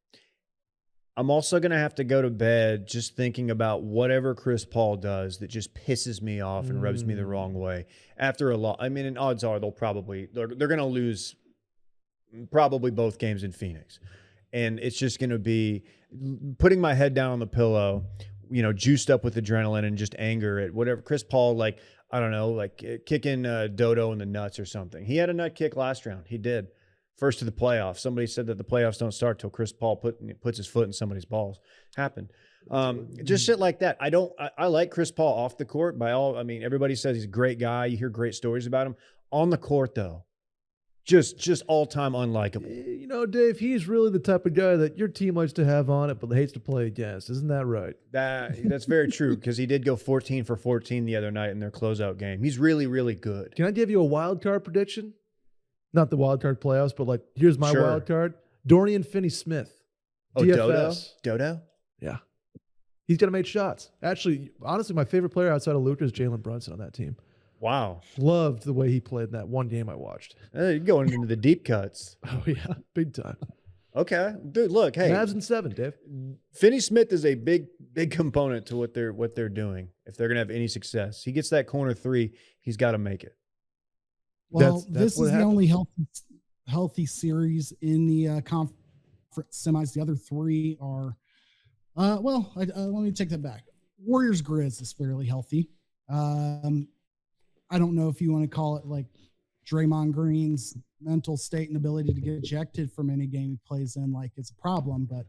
I'm also going to have to go to bed just thinking about whatever Chris Paul does that just pisses me off and rubs me the wrong way after a lot. I mean, and odds are they're going to lose probably both games in Phoenix. And it's just going to be putting my head down on the pillow, juiced up with adrenaline and just anger at whatever Chris Paul, kicking Dodo in the nuts or something. He had a nut kick last round. He did. First to the playoffs. Somebody said that the playoffs don't start till Chris Paul puts his foot in somebody's balls. Happened. Just shit like that. I like Chris Paul off the court everybody says he's a great guy. You hear great stories about him. On the court though, just all-time unlikable. Dave, he's really the type of guy that your team likes to have on it, but hates to play against. Isn't that right? That's very true, because he did go 14 for 14 the other night in their closeout game. He's really, really good. Can I give you a wild card prediction? Not the wild card playoffs, but here's my wild card. Dorian Finney-Smith. Oh, DFS. Dodo? Yeah. He's going to make shots. Actually, honestly, my favorite player outside of Luka is Jalen Brunson on that team. Wow. Loved the way he played in that one game I watched. You're going into the deep cuts. Oh, yeah. Big time. Okay. Dude, look, hey. Mavs in 7, Dave. Finney-Smith is a big component to what they're doing if they're going to have any success. He gets that corner 3, he's got to make it. Well, this is the only healthy series in the conference semis. The other 3 are, let me take that back. Warriors Grizz is fairly healthy. I don't know if you want to call it like Draymond Green's mental state and ability to get ejected from any game he plays in, like it's a problem, but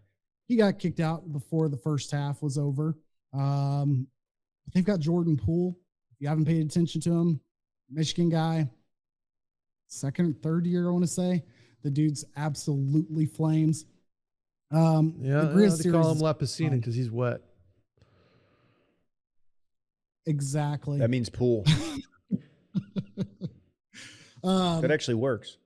he got kicked out before the first half was over. They've got Jordan Poole. If you haven't paid attention to him, Michigan guy, second or third year, I want to say. The dude's absolutely flames. The Grizz they call him Lapacini because he's wet. Exactly. That means pool. That actually works.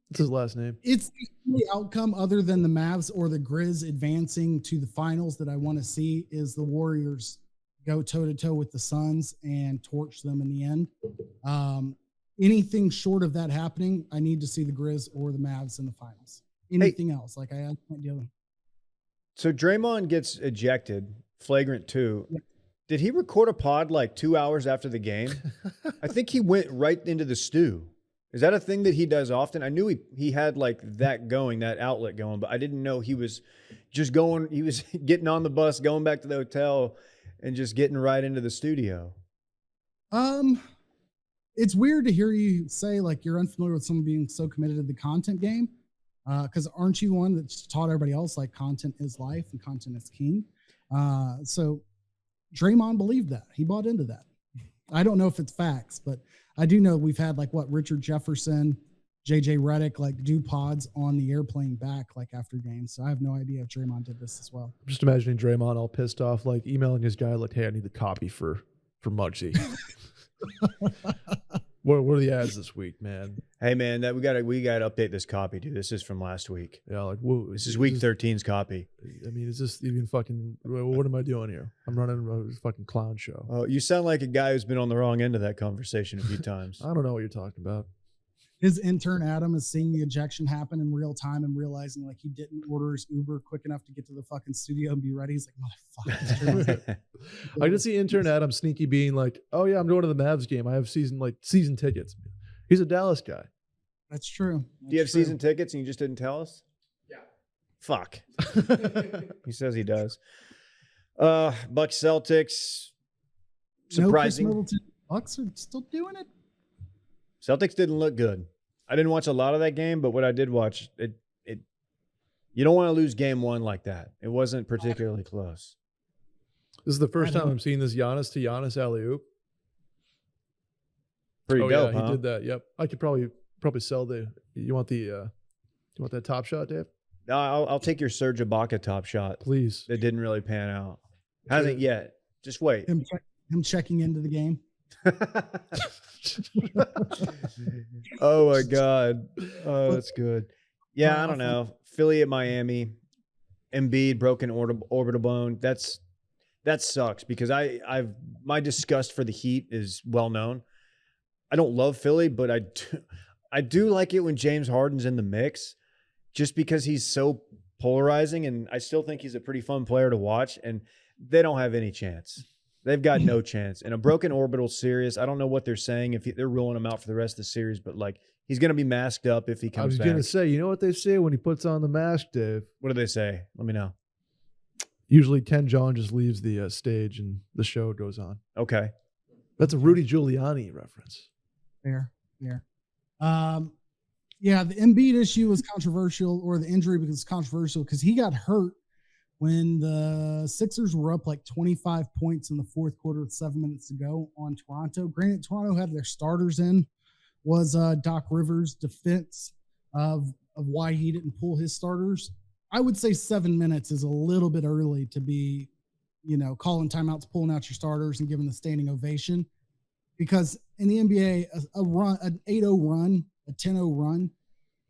What's his last name? It's the only outcome other than the Mavs or the Grizz advancing to the finals that I want to see is the Warriors go toe-to-toe with the Suns and torch them in the end. Anything short of that happening, I need to see the Grizz or the Mavs in the finals. Anything else, I can't deal with. So Draymond gets ejected, flagrant 2. Yeah. Did he record a pod like 2 hours after the game? I think he went right into the stew. Is that a thing that he does often? I knew he had like that going, that outlet going, but I didn't know he was just going, he was getting on the bus, going back to the hotel and just getting right into the studio. It's weird to hear you say like you're unfamiliar with someone being so committed to the content game. Because aren't you one that's taught everybody else like content is life and content is king? So Draymond believed that. He bought into that. I don't know if it's facts, but I do know we've had like Richard Jefferson, JJ Redick, like do pods on the airplane back like after games. So I have no idea if Draymond did this as well. I'm just imagining Draymond all pissed off, like emailing his guy like, "Hey, I need the copy for Muggsy." What are the ads this week, man? Hey man, we gotta update this copy, dude. This is from last week. Yeah, like whoa, this is week 13's copy. I mean, is this even fucking? What am I doing here? I'm running a fucking clown show. Oh, you sound like a guy who's been on the wrong end of that conversation a few times. I don't know what you're talking about. His intern Adam is seeing the ejection happen in real time and realizing like he didn't order his Uber quick enough to get to the fucking studio and be ready. He's like, motherfucker. I can see intern Adam sneaky being like, "Oh yeah, I'm going to the Mavs game. I have season tickets." He's a Dallas guy. That's true. Do you have season tickets and you just didn't tell us? Yeah. Fuck. He says he does. Bucks Celtics. Surprising. No, Bucks are still doing it. Celtics didn't look good. I didn't watch a lot of that game, but what I did watch, it you don't want to lose game one like that. It wasn't particularly close. This is the first time I'm seeing this Giannis to Giannis alley-oop. Pretty dope, yeah, huh? he did that. Yep. I could probably sell you want that top shot, Dave? No, I'll take your Serge Ibaka top shot. Please. It didn't really pan out. Hasn't yet. Just wait. Him checking into the game. Oh my God. Oh, that's good. Yeah, I don't know. Philly at Miami. Embiid broken orbital bone. That sucks because my disgust for the Heat is well known. I don't love Philly, but I do like it when James Harden's in the mix just because he's so polarizing, and I still think he's a pretty fun player to watch, and they don't have any chance. They've got no chance. And a broken orbital serious. I don't know what they're saying if they're ruling him out for the rest of the series, but like he's going to be masked up if he comes back. I was going to say, you know what they say when he puts on the mask, Dave? What do they say? Let me know. Usually Ken Jeong just leaves the stage and the show goes on. Okay. That's a Rudy Giuliani reference. Fair. Yeah, the Embiid issue was controversial, or the injury was controversial because he got hurt when the Sixers were up like 25 points in the fourth quarter with 7 minutes to go on Toronto. Granted, Toronto had their starters in. Was Doc Rivers' defense of why he didn't pull his starters. I would say 7 minutes is a little bit early to be, calling timeouts, pulling out your starters and giving the standing ovation. Because in the NBA, an 8-0 run, a 10-0 run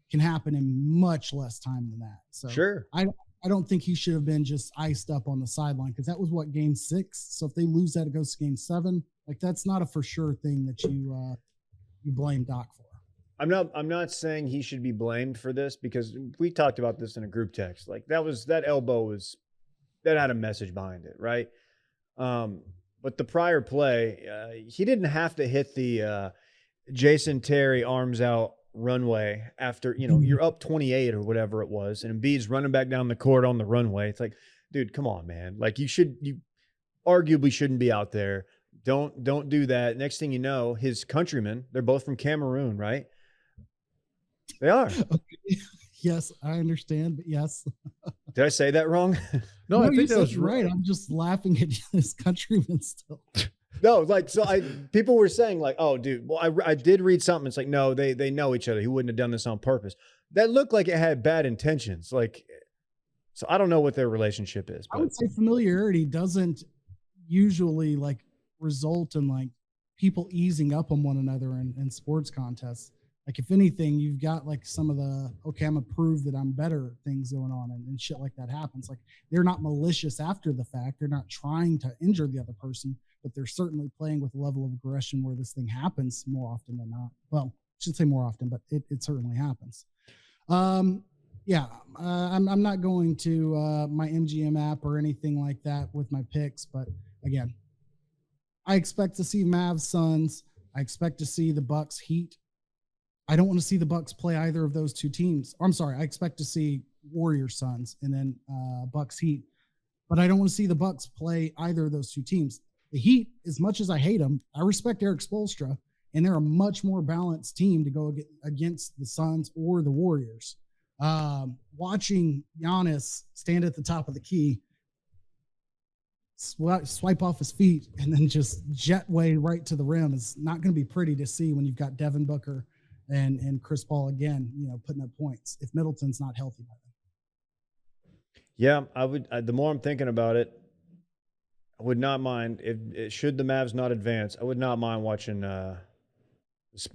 can happen in much less time than that. So sure. I don't think he should have been just iced up on the sideline because that was game 6. So if they lose that, it goes to game 7. Like that's not a for sure thing that you blame Doc for. I'm not saying he should be blamed for this because we talked about this in a group text. Like that elbow that had a message behind it, right? But the prior play, he didn't have to hit the Jason Terry arms out runway after, you're up 28 or whatever it was, and Embiid's running back down the court on the runway. It's like, dude, come on, man. Like you arguably shouldn't be out there. Don't do that. Next thing you know, his countrymen, they're both from Cameroon, right? They are. Okay. Yes, I understand, but yes. Did I say that wrong? No, I think that was right. I'm just laughing at his countrymen still. No, like, so people were saying like, oh, dude, well, I did read something. It's like, no, they know each other. He wouldn't have done this on purpose. That looked like it had bad intentions. Like, so I don't know what their relationship is. But. I would say familiarity doesn't usually like result in like people easing up on one another in sports contests. Like if anything, you've got like some of the, okay, I'm gonna prove that I'm better things going on and shit like that happens. Like they're not malicious after the fact. They're not trying to injure the other person, but they're certainly playing with a level of aggression where this thing happens more often than not. Well, I should say more often, but it certainly happens. I'm not going to my MGM app or anything like that with my picks, but again, I expect to see Mavs Suns. I expect to see the Bucks Heat. I don't want to see the Bucks play either of those two teams. I'm sorry. I expect to see Warriors Suns and then Bucks Heat. But I don't want to see the Bucks play either of those two teams. The Heat, as much as I hate them, I respect Eric Spoelstra, and they're a much more balanced team to go against the Suns or the Warriors. Watching Giannis stand at the top of the key, swipe off his feet, and then just jet way right to the rim is not going to be pretty to see when you've got Devin Booker and Chris Paul again, putting up points if Middleton's not healthy by then. Yeah, I would. The more I'm thinking about it, I would not mind should the Mavs not advance. I would not mind watching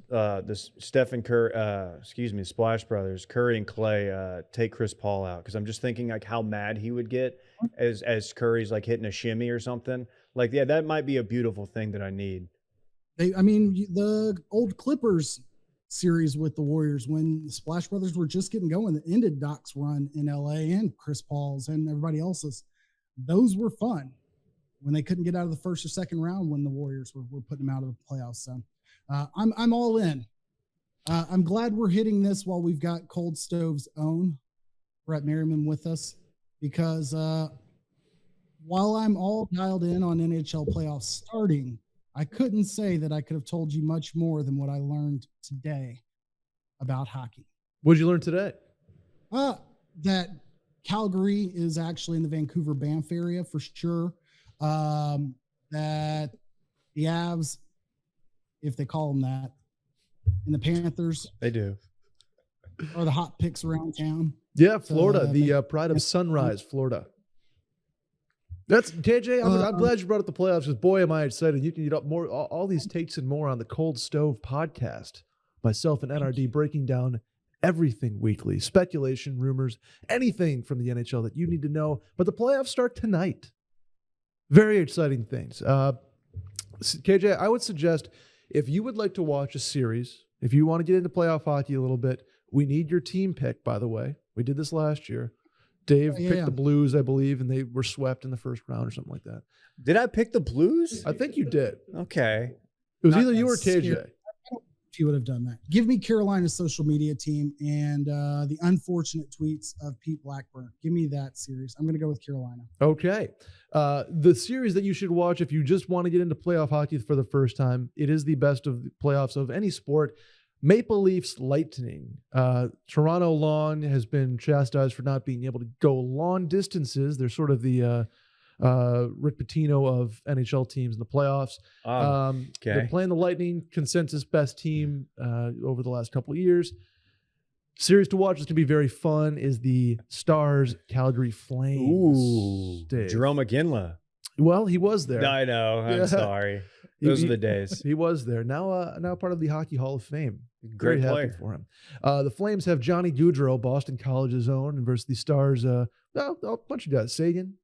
this Stephen Curry, Splash Brothers, Curry and Clay take Chris Paul out, because I'm just thinking like how mad he would get as Curry's like hitting a shimmy or something. Like, yeah, that might be a beautiful thing that I need. The old Clippers series with the Warriors, when the Splash Brothers were just getting going, that ended Doc's run in LA and Chris Paul's and everybody else's. Those were fun when they couldn't get out of the first or second round when the Warriors were putting them out of the playoffs. So I'm all in. I'm glad we're hitting this while we've got Cold Stove's own Brett Merriman with us, because while I'm all dialed in on NHL playoffs starting, I couldn't say that I could have told you much more than what I learned today about hockey. What did you learn today? That Calgary is actually in the Vancouver Banff area for sure. That the Avs, if they call them that, and the Panthers, they do, are the hot picks around town. Yeah, Florida, the pride of Sunrise, Florida. That's KJ. I'm glad you brought up the playoffs, because boy, am I excited. You can get up more all these takes and more on the Cold Stove podcast. Myself and NRD breaking down everything weekly, speculation, rumors, anything from the NHL that you need to know. But the playoffs start tonight. Very exciting things. KJ, I would suggest, if you would like to watch a series, if you want to get into playoff hockey a little bit, we need your team pick, by the way. We did this last year. Dave picked the Blues, I believe, and they were swept in the first round or something like that. Did I pick the Blues? I think you did. Okay. It was either you or KJ. If you would have done that. Give me Carolina's social media team and the unfortunate tweets of Pete Blackburn. Give me that series. I'm going to go with Carolina. Okay. The series that you should watch if you just want to get into playoff hockey for the first time, it is the best of the playoffs of any sport. Maple Leafs Lightning. Toronto Long has been chastised for not being able to go long distances. They're sort of the Rick Pitino of NHL teams in the playoffs. They're playing the Lightning, consensus best team over the last couple of years. Series to watch is going to be very fun is the Stars Calgary Flames. Ooh, Dave. Jerome McGinley. Well, he was there. I know. I'm sorry. Those are the days. He was there. Now part of the Hockey Hall of Fame. Great Very player. happy for him. The Flames have Johnny Gaudreau, Boston College's own, and versus the Stars. A bunch of guys. Sagan.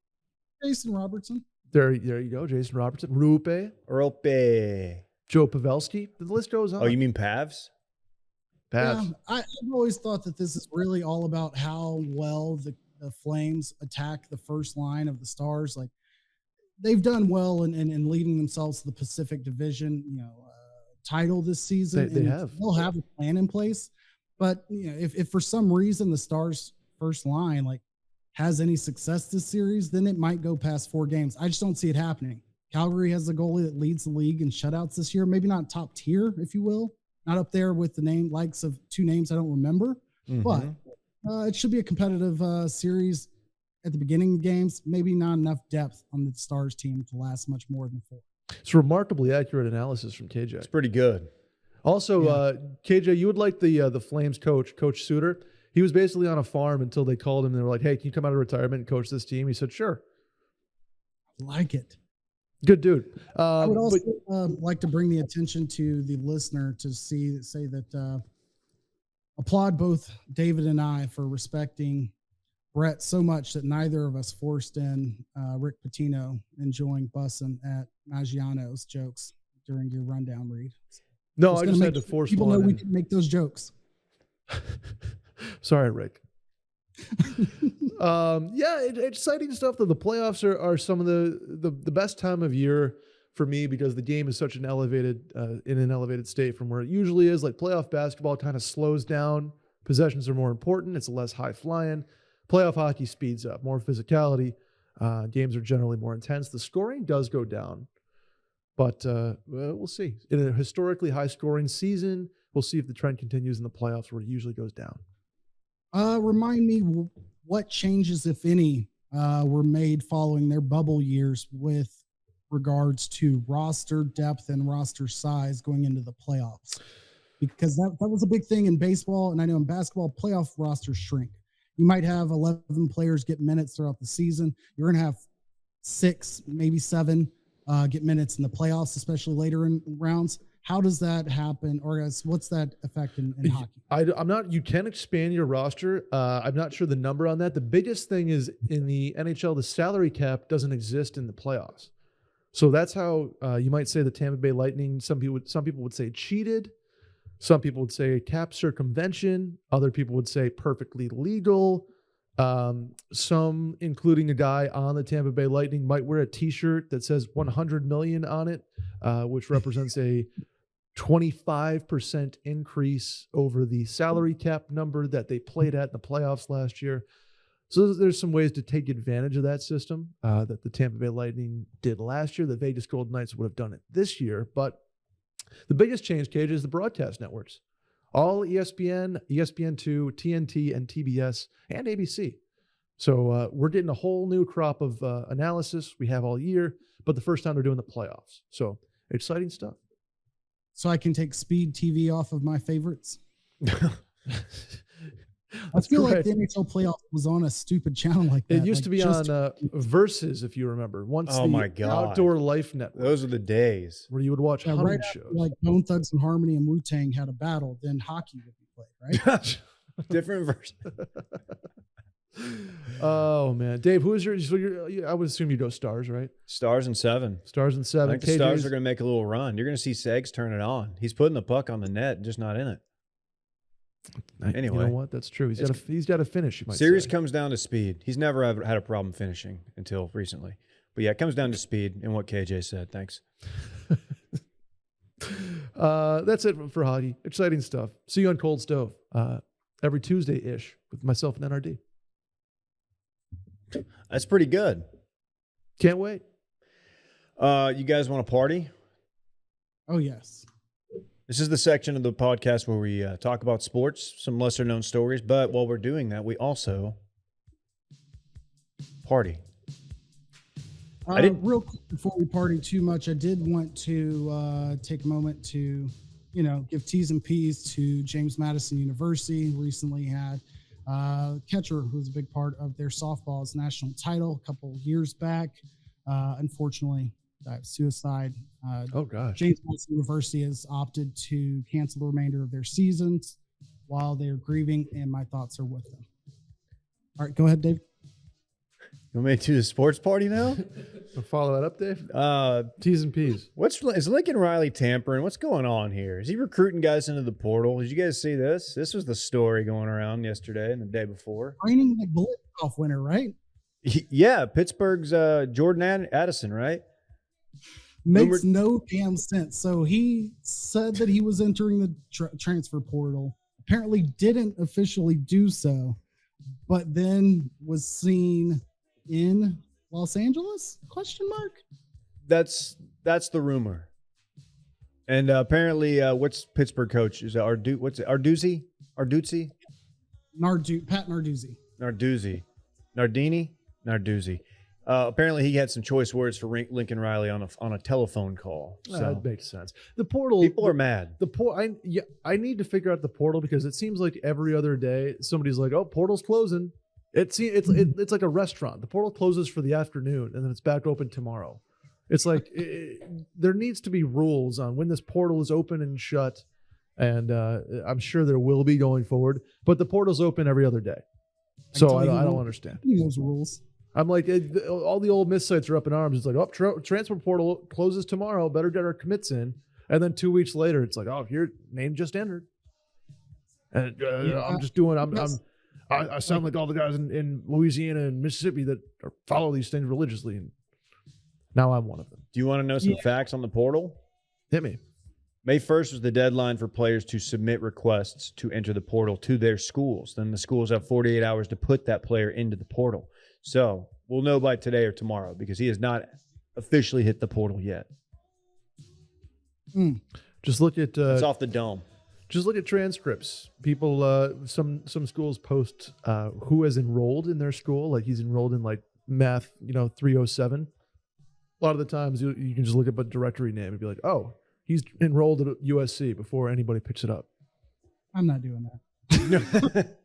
Jason Robertson. There you go. Jason Robertson. Rupe. Joe Pavelski. The list goes on. Oh, you mean Pavs? Pavs. Yeah, I've always thought that this is really all about how well the Flames attack the first line of the Stars. Like, they've done well in leading themselves to the Pacific Division, title this season. They have. They'll have a plan in place. But if for some reason the Stars' first line has any success this series, then it might go past 4 games. I just don't see it happening. Calgary has a goalie that leads the league in shutouts this year. Maybe not top tier, if you will, not up there with the likes of 2 names I don't remember. Mm-hmm. But it should be a competitive series at the beginning of games. Maybe not enough depth on the Stars team to last much more than 4. It's remarkably accurate analysis from KJ. It's pretty good. Also, KJ, you would like the Flames coach Suter. He was basically on a farm until they called him and they were like, "Hey, can you come out of retirement and coach this team?" He said, "Sure." Like it. Good dude. I would also like to bring the attention to the listener to say that applaud both David and I for respecting Brett so much that neither of us forced in Rick Pitino enjoying busing at Maggiano's jokes during your rundown read. No, I just had to force people one. Know we didn't make those jokes. Sorry, Rick. Exciting stuff. Though the playoffs are some of the best time of year for me because the game is such an elevated state from where it usually is. Like playoff basketball kind of slows down. Possessions are more important. It's less high flying. Playoff hockey speeds up, more physicality. Games are generally more intense. The scoring does go down, but we'll see. In a historically high scoring season, we'll see if the trend continues in the playoffs where it usually goes down. Remind me what changes, if any, were made following their bubble years with regards to roster depth and roster size going into the playoffs. Because that was a big thing in baseball, and I know in basketball, playoff rosters shrink. You might have 11 players get minutes throughout the season. You're going to have 6, maybe 7 get minutes in the playoffs, especially later in rounds. How does that happen, or what's that effect in hockey? I'm not. You can expand your roster. I'm not sure the number on that. The biggest thing is in the NHL, the salary cap doesn't exist in the playoffs. So that's how you might say the Tampa Bay Lightning. Some people would say cheated. Some people would say cap circumvention. Other people would say perfectly legal. Some, including a guy on the Tampa Bay Lightning, might wear a T-shirt that says 100 million on it, which represents a 25% increase over the salary cap number that they played at in the playoffs last year. So there's some ways to take advantage of that system that the Tampa Bay Lightning did last year. The Vegas Golden Knights would have done it this year, but the biggest change, Cage, is the broadcast networks. All ESPN, ESPN2, TNT, and TBS, and ABC. So we're getting a whole new crop of analysis we have all year, but the first time they're doing the playoffs. So exciting stuff. So I can take Speed TV off of my favorites? I feel like the NHL playoff was on a stupid channel like that. It used to be on Versus, if you remember. My God. Outdoor Life Network. Those are the days where you would watch hunting right shows. After, like Bone Thugs and Harmony and Wu-Tang had a battle, then hockey would be played, right? different version. Oh man, Dave, who is your? So I would assume you go Stars, right? Stars and 7. Stars and 7. I think the Stars are going to make a little run. You're going to see Segs turn it on. He's putting the puck on the net, just not in it. Anyway, you know what? That's true. He's got to finish. Series comes down to speed. He's never had a problem finishing until recently. But yeah, it comes down to speed and what KJ said. Thanks. That's it for hockey. Exciting stuff. See you on Cold Stove every Tuesday-ish with myself and NRD. That's pretty good. Can't wait. You guys want to party? Oh, yes. This is the section of the podcast where we talk about sports, some lesser-known stories. But while we're doing that, we also party. Real quick, before we party too much, I did want to take a moment to, give T's and P's to James Madison University. Recently had catcher who was a big part of their softball's national title a couple years back. Unfortunately, died of suicide. Oh gosh! James Madison University has opted to cancel the remainder of their seasons while they're grieving, and my thoughts are with them. All right, go ahead, Dave. You want me to do the sports party now? Follow that up, Dave. T's and P's. Is Lincoln Riley tampering? What's going on here? Is he recruiting guys into the portal? Did you guys see this? This was the story going around yesterday and the day before. Training like Blitzoff winner, right? Yeah, Pittsburgh's Jordan Addison, right? Makes no damn sense. So he said that he was entering the transfer portal. Apparently didn't officially do so, but then was seen in Los Angeles? ? That's the rumor. And apparently, what's Pittsburgh coach? Is it Arduzzi? Pat Narduzzi. Narduzzi. Apparently, he had some choice words for Lincoln Riley on a telephone call. So that makes sense. The portal. People are mad. I need to figure out the portal because it seems like every other day somebody's like, "Oh, portal's closing." It's like a restaurant. The portal closes for the afternoon and then it's back open tomorrow. It's like there needs to be rules on when this portal is open and shut, and I'm sure there will be going forward. But the portal's open every other day, so I don't understand those rules. I'm like, all the old Miss sites are up in arms. It's like, oh, transfer portal closes tomorrow. Better get our commits in. And then 2 weeks later, it's like, oh, your name just entered. And I'm just doing. I sound like all the guys in Louisiana and Mississippi that follow these things religiously. And Now I'm one of them. Do you want to know some facts on the portal? Hit me. May 1st was the deadline for players to submit requests to enter the portal to their schools. Then the schools have 48 hours to put that player into the portal. So we'll know by today or tomorrow because he has not officially hit the portal yet. Just look at It's off the dome. Just look at transcripts. People, some schools post who has enrolled in their school. Like he's enrolled in like math, 307. A lot of the times you can just look up a directory name and be like, oh, he's enrolled at USC before anybody picks it up. I'm not doing that.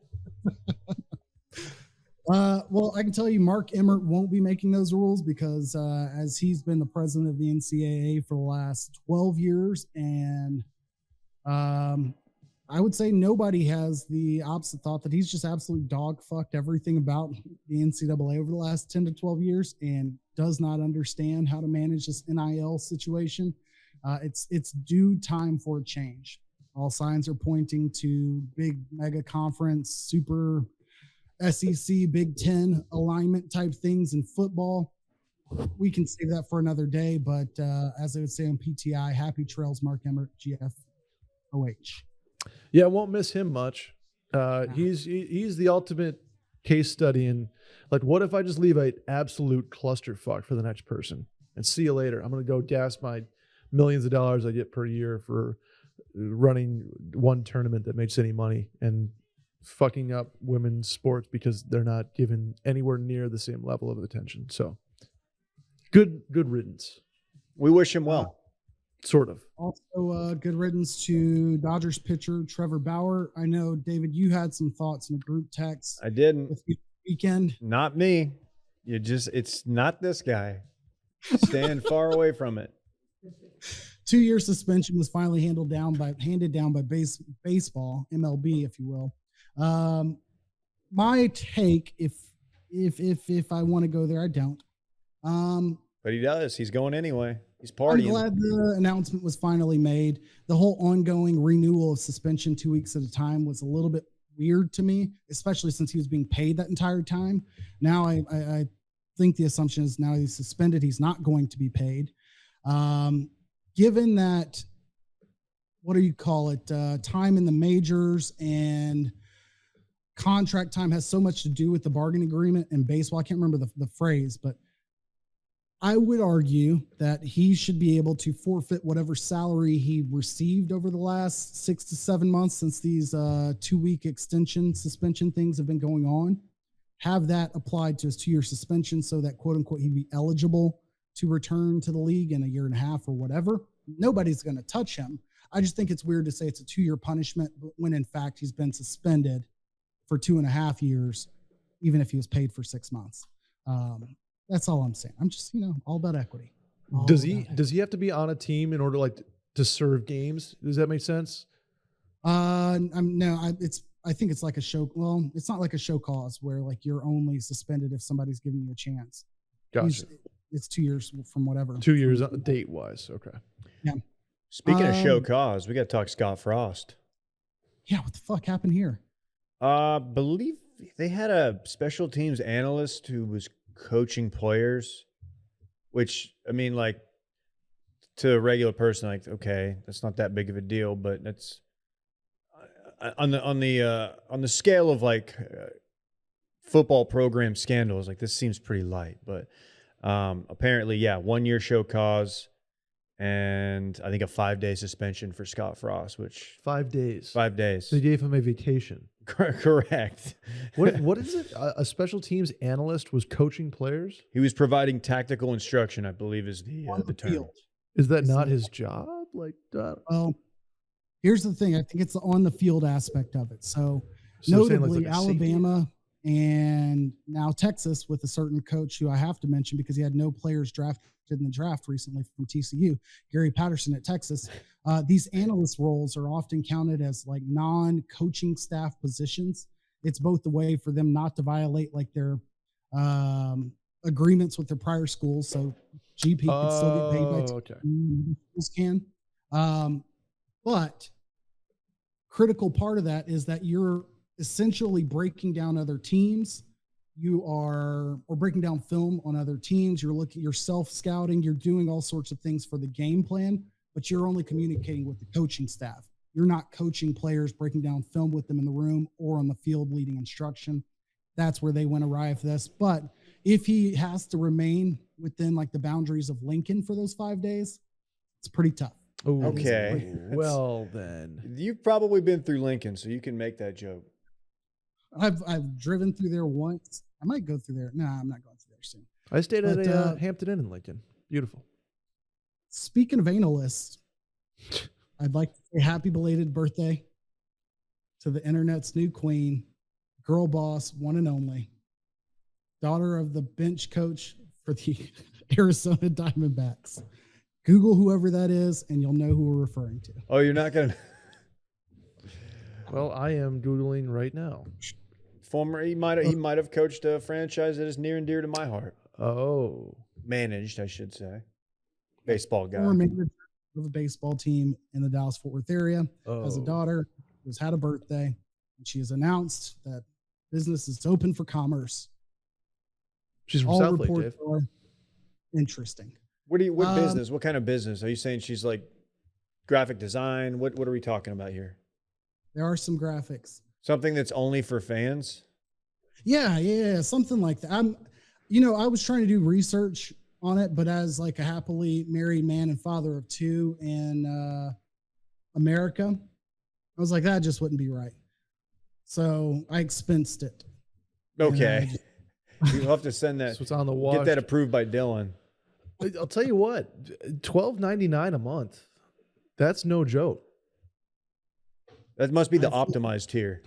Well, I can tell you Mark Emmert won't be making those rules because as he's been the president of the NCAA for the last 12 years, and I would say nobody has the opposite thought that he's just absolutely dog-fucked everything about the NCAA over the last 10 to 12 years and does not understand how to manage this NIL situation. It's due time for a change. All signs are pointing to big mega conference, super SEC, Big Ten alignment type things in football. We can save that for another day, but as I would say on PTI, happy trails, Mark Emmert, GFOH. Yeah, I won't miss him much. He's the ultimate case study in like, what if I just leave an absolute clusterfuck for the next person and see you later? I'm going to go gas my millions of dollars I get per year for running one tournament that makes any money and fucking up women's sports because they're not given anywhere near the same level of attention. So good riddance. We wish him well. Sort of. Also, good riddance to Dodgers pitcher Trevor Bauer. I know, David, you had some thoughts in a group text. I didn't. With you weekend. Not me. It's not this guy. Stand far away from it. 2-year suspension was finally handed down by baseball, MLB, if you will. My take, if I want to go there, I don't. But he does. He's going anyway. He's partying. I'm glad the announcement was finally made. The whole ongoing renewal of suspension 2 weeks at a time was a little bit weird to me, especially since he was being paid that entire time. Now I think the assumption is now he's suspended, he's not going to be paid. Given that, what do you call it? Time in the majors and contract time has so much to do with the bargaining agreement in baseball. I can't remember the phrase, but I would argue that he should be able to forfeit whatever salary he received over the last 6 to 7 months since these 2-week extension suspension things have been going on. Have that applied to his 2-year suspension so that, quote unquote, he'd be eligible to return to the league in a year and a half or whatever. Nobody's going to touch him. I just think it's weird to say it's a 2-year punishment when, in fact, he's been suspended for 2.5 years, even if he was paid for 6 months. That's all I'm saying. I'm just, all about equity. Does he have to be on a team in order to serve games? Does that make sense? I think it's like a show. Well, it's not like a show cause where you're only suspended if somebody's giving you a chance. Gotcha. It's 2 years from whatever. 2 years date wise. Okay. Yeah. Speaking of show cause, we got to talk Scott Frost. Yeah. What the fuck happened here? Believe they had a special teams analyst who was coaching players, which, I mean, to a regular person, okay, that's not that big of a deal, but that's on the scale of football program scandals, this seems pretty light, but apparently, 1 year show cause and I think a 5-day suspension for Scott Frost, which 5 days. 5 days. They gave him a vacation. Correct. What is it? A special teams analyst was coaching players? He was providing tactical instruction, I believe is the term. Field. Is that not his job? Well, here's the thing. I think it's the on the field aspect of it. So notably, Alabama and now Texas with a certain coach who I have to mention because he had no players drafted in the draft recently from TCU, Gary Patterson at Texas. These analyst roles are often counted as non-coaching staff positions. It's both the way for them not to violate their agreements with their prior schools. So GP can still get paid by schools can. But critical part of that is that you're essentially breaking down other teams or breaking down film on other teams. You're self scouting. You're doing all sorts of things for the game plan, but you're only communicating with the coaching staff. You're not coaching players, breaking down film with them in the room or on the field leading instruction. That's where they went awry for this. But if he has to remain within like the boundaries of Lincoln for those 5 days, it's pretty tough. Ooh, Okay. Well, then. You've probably been through Lincoln, so you can make that joke. I've driven through there once. I might go through there. No, I'm not going through there soon. I stayed at But, a Hampton Inn in Lincoln. Beautiful. Speaking of analists, I'd like to say happy belated birthday to the internet's new queen, girl boss, one and only, daughter of the bench coach for the Arizona Diamondbacks. Google whoever that is, and you'll know who we're referring to. Oh, you're not going to. Well, I am Googling right now. He might have coached a franchise that is near and dear to my heart. Oh. Managed, I should say. Baseball guy. Former manager of a baseball team in the Dallas-Fort Worth area, has a daughter who's had a birthday, and she has announced that business is open for commerce. She's from All Southlake, reports Dave. are interesting. What business? What kind of business? Are you saying she's like graphic design? What are we talking about here? There are some graphics. Something that's only for fans? Yeah, something like that. I was trying to do research on it, but as like a happily married man and father of two in America, I was like, that just wouldn't be right. So I expensed it. Okay. You'll have to send that. So it's on the watch. Get that approved by Dylan. I'll tell you what, $12.99 a month. That's no joke. That must be the optimized tier.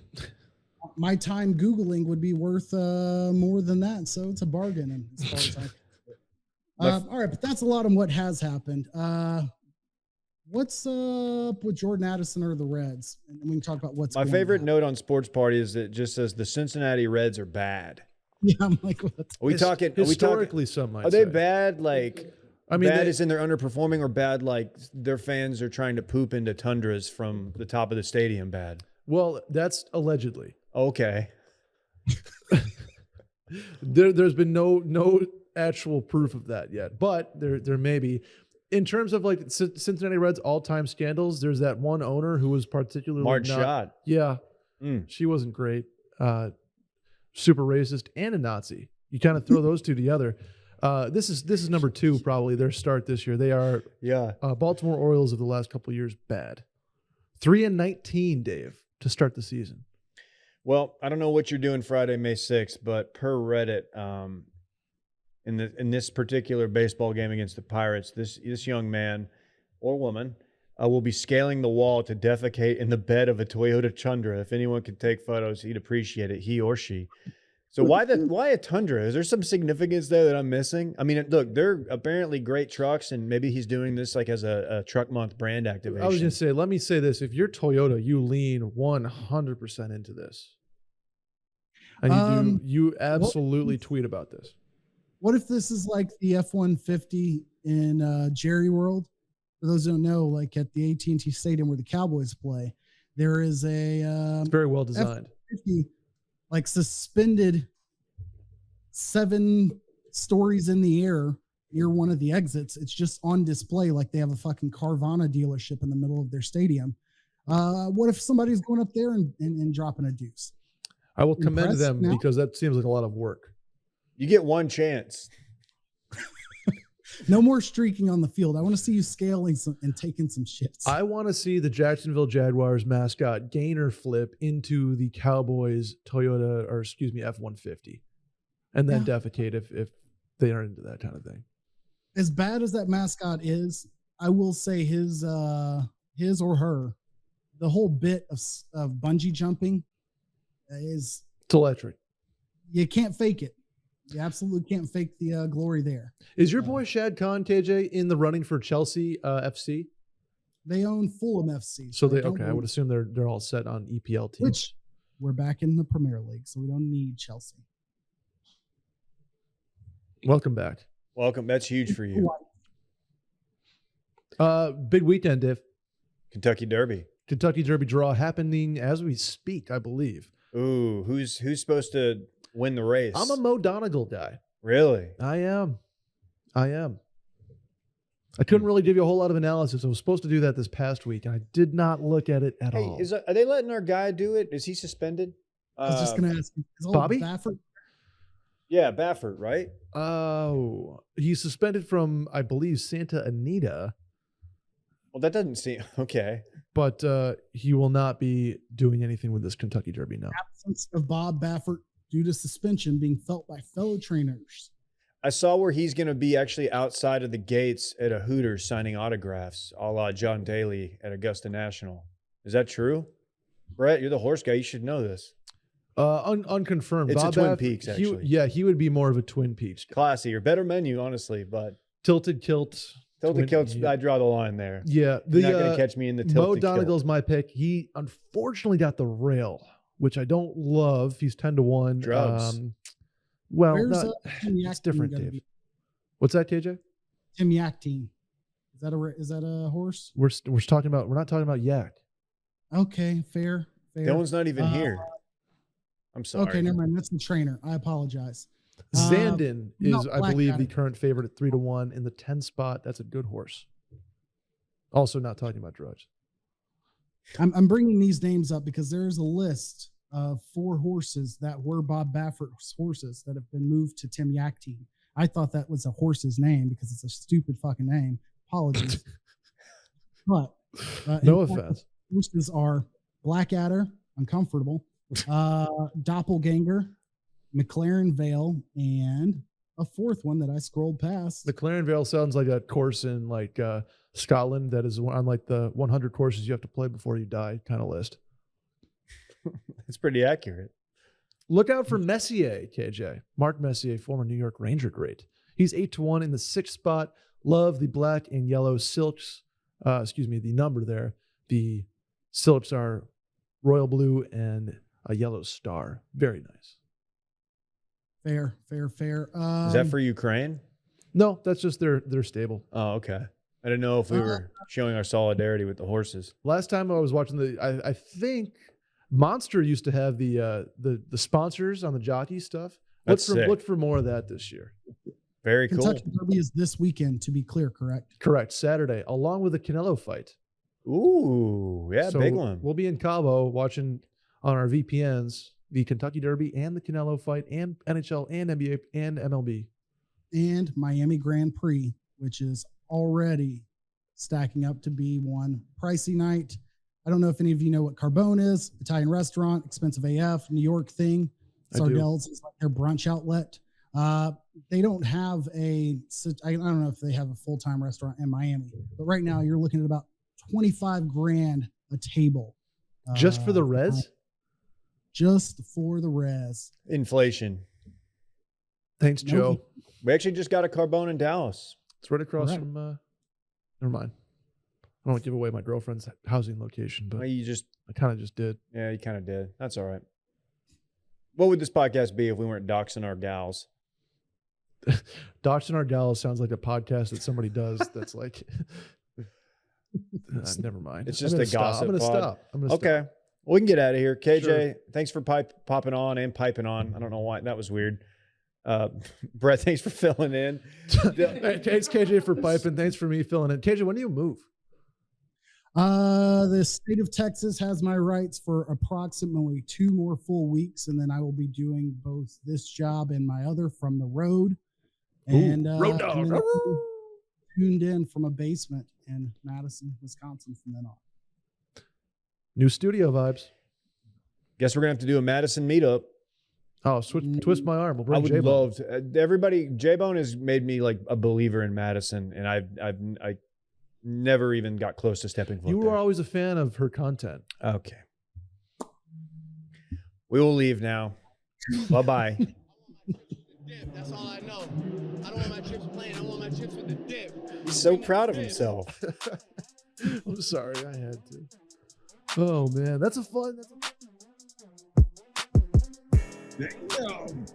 My time Googling would be worth more than that. So it's a bargain. And as far as all right, but that's a lot on what has happened. What's up with Jordan Addison or the Reds? And we can talk about what's my going favorite on. note on Sports Party is that it just says the Cincinnati Reds are bad. Yeah, I'm like, what? Are we talking historically? Some might are they say. bad? Like, I mean, bad as in they're underperforming, or bad like their fans are trying to poop into tundras from the top of the stadium? Bad. Well, that's allegedly. Okay. There's been no actual proof of that yet, but there may be. In terms of like Cincinnati Reds all-time scandals, there's that one owner who was particularly Marge Schott. Yeah, she wasn't great. Super racist and a Nazi. You kind of throw those two together. This is number 2 probably their start this year. They are Baltimore Orioles of the last couple of years bad. 3-19, Dave, to start the season. Well, I don't know what you're doing Friday, May 6th, but per Reddit, in this particular baseball game against the Pirates, this young man or woman will be scaling the wall to defecate in the bed of a Toyota Tundra. If anyone could take photos, he'd appreciate it, he or she. So why a Tundra? Is there some significance there that I'm missing? I mean, look, they're apparently great trucks, and maybe he's doing this like as a Truck Month brand activation. I was going to say, let me say this. If you're Toyota, you lean 100% into this. And you absolutely tweet about this. What if this is like the F-150 in Jerry World? For those who don't know, like at the AT&T Stadium where the Cowboys play, there is it's very well designed. F-150, like suspended 7 stories in the air near one of the exits. It's just on display like they have a fucking Carvana dealership in the middle of their stadium. What if somebody's going up there and dropping a deuce? I will commend them because that seems like a lot of work. You get one chance. No more streaking on the field. I want to see you scaling and taking some shits. I want to see the Jacksonville Jaguars mascot gainer flip into the Cowboys F-150 and then defecate if they are into that kind of thing. As bad as that mascot is, I will say his or her, the whole bit of bungee jumping it's electric. You can't fake it. You absolutely can't fake the glory there. Is your boy Shad Khan, KJ, in the running for Chelsea FC? They own Fulham FC. So I would assume they're all set on EPL teams. Which we're back in the Premier League, so we don't need Chelsea. Welcome back. Welcome. That's huge for you. Big weekend, Dave. Kentucky Derby Kentucky Derby draw happening as we speak, I believe. Ooh, who's supposed to win the race. I'm a Mo Donegal guy. Really? I am. I couldn't really give you a whole lot of analysis. I was supposed to do that this past week, and I did not look at it at Hey, all. are they letting our guy do it? Is he suspended? I was just going to ask, is old Bobby? Baffert? Yeah, Baffert, right? Oh, he's suspended from, I believe, Santa Anita, Well, that doesn't seem okay. but he will not be doing anything with this Kentucky Derby now. Absence of Bob Baffert due to suspension being felt by fellow trainers. I saw where he's going to be actually outside of the gates at a Hooters signing autographs, a la John Daly at Augusta National. Is that true? Brett, you're the horse guy. You should know this. Unconfirmed. It's Bob a Twin Baffert, Peaks, actually. he would be more of a Twin Peaks guy. Classy or better menu, honestly, but Tilted kilt. tilted kilts, yeah. I draw the line there. Yeah, You're not going to catch me in the tilted Mo kilt. Donegal's my pick. He unfortunately got the rail, which I don't love. He's 10-1. Drugs. Well, Where's Tim it's different, gonna Dave. be? What's that, KJ? Tim Yak team. Is that a horse? We're not talking about yak. Okay, fair. Dylan's not even here. I'm sorry. Okay, never mind. That's the trainer. I apologize. Zandon is, no, I believe, Blackadder. the current favorite at 3-1 in the 10 spot. That's a good horse. Also, not talking about drugs. I'm bringing these names up because there's a list of 4 horses that were Bob Baffert's horses that have been moved to Tim Yak team. I thought that was a horse's name because it's a stupid fucking name. Apologies. But No in fact, offense. the horses are Blackadder, Uncomfortable, Doppelganger, McLaren Vale, and a 4th one that I scrolled past. McLaren Vale sounds like a course in Scotland that is on the 100 courses you have to play before you die kind of list. It's pretty accurate. Look out for Messier, KJ. Mark Messier, former New York Ranger great. He's 8-1 in the 6th spot. Love the black and yellow silks. The number there. The silks are royal blue and a yellow star. Very nice. Fair. Is that for Ukraine? No, that's just their stable. Oh, okay. I didn't know if we were showing our solidarity with the horses. Last time I was watching I think Monster used to have the sponsors on the jockey stuff. Look for more of that this year. Very cool. Kentucky Derby is this weekend, to be clear, correct? Correct. Saturday, along with the Canelo fight. Ooh, yeah, So big one. We'll be in Cabo watching on our VPNs the Kentucky Derby and the Canelo fight and NHL and NBA and MLB. And Miami Grand Prix, which is already stacking up to be one pricey night. I don't know if any of you know what Carbone is. Italian restaurant, expensive AF, New York thing. I do. Sardell's is like their brunch outlet. They don't have I don't know if they have a full-time restaurant in Miami, but right now you're looking at about $25,000 a table. Just for the res? Just for the res. Inflation. Thanks, Joe. Nope. We actually just got a Carbone in Dallas. It's right across Correct. from never mind. I don't want to give away my girlfriend's housing location, but Well, I kind of just did. Yeah, you kind of did. That's all right. What would this podcast be if we weren't doxing our gals? Doxing Our Gals sounds like a podcast that somebody does that's like never mind. It's just I'm a gonna stop. gossip I'm gonna pod. stop. I'm gonna Okay. stop. We can get out of here. KJ, Sure. thanks for popping on and piping on. I don't know why. That was weird. Brett, thanks for filling in. Hey, thanks, KJ, for piping. Thanks for me filling in. KJ, when do you move? The state of Texas has my rights for approximately 2 more full weeks, and then I will be doing both this job and my other from the road. And road dog. and then I'll be tuned in from a basement in Madison, Wisconsin from then on. New studio vibes. Guess we're gonna have to do a Madison meetup. Oh, twist my arm. We'll I bring would J-Bone. love to. Everybody, J-Bone has made me like a believer in Madison, and I never even got close to stepping foot You there. were always a fan of her content. Okay. We will leave now. Bye-bye. Dip, that's all I know. I don't want my chips plain. I want my chips with the dip. He's so proud of himself. I'm sorry, I had to. Oh man, that's a fun. Damn.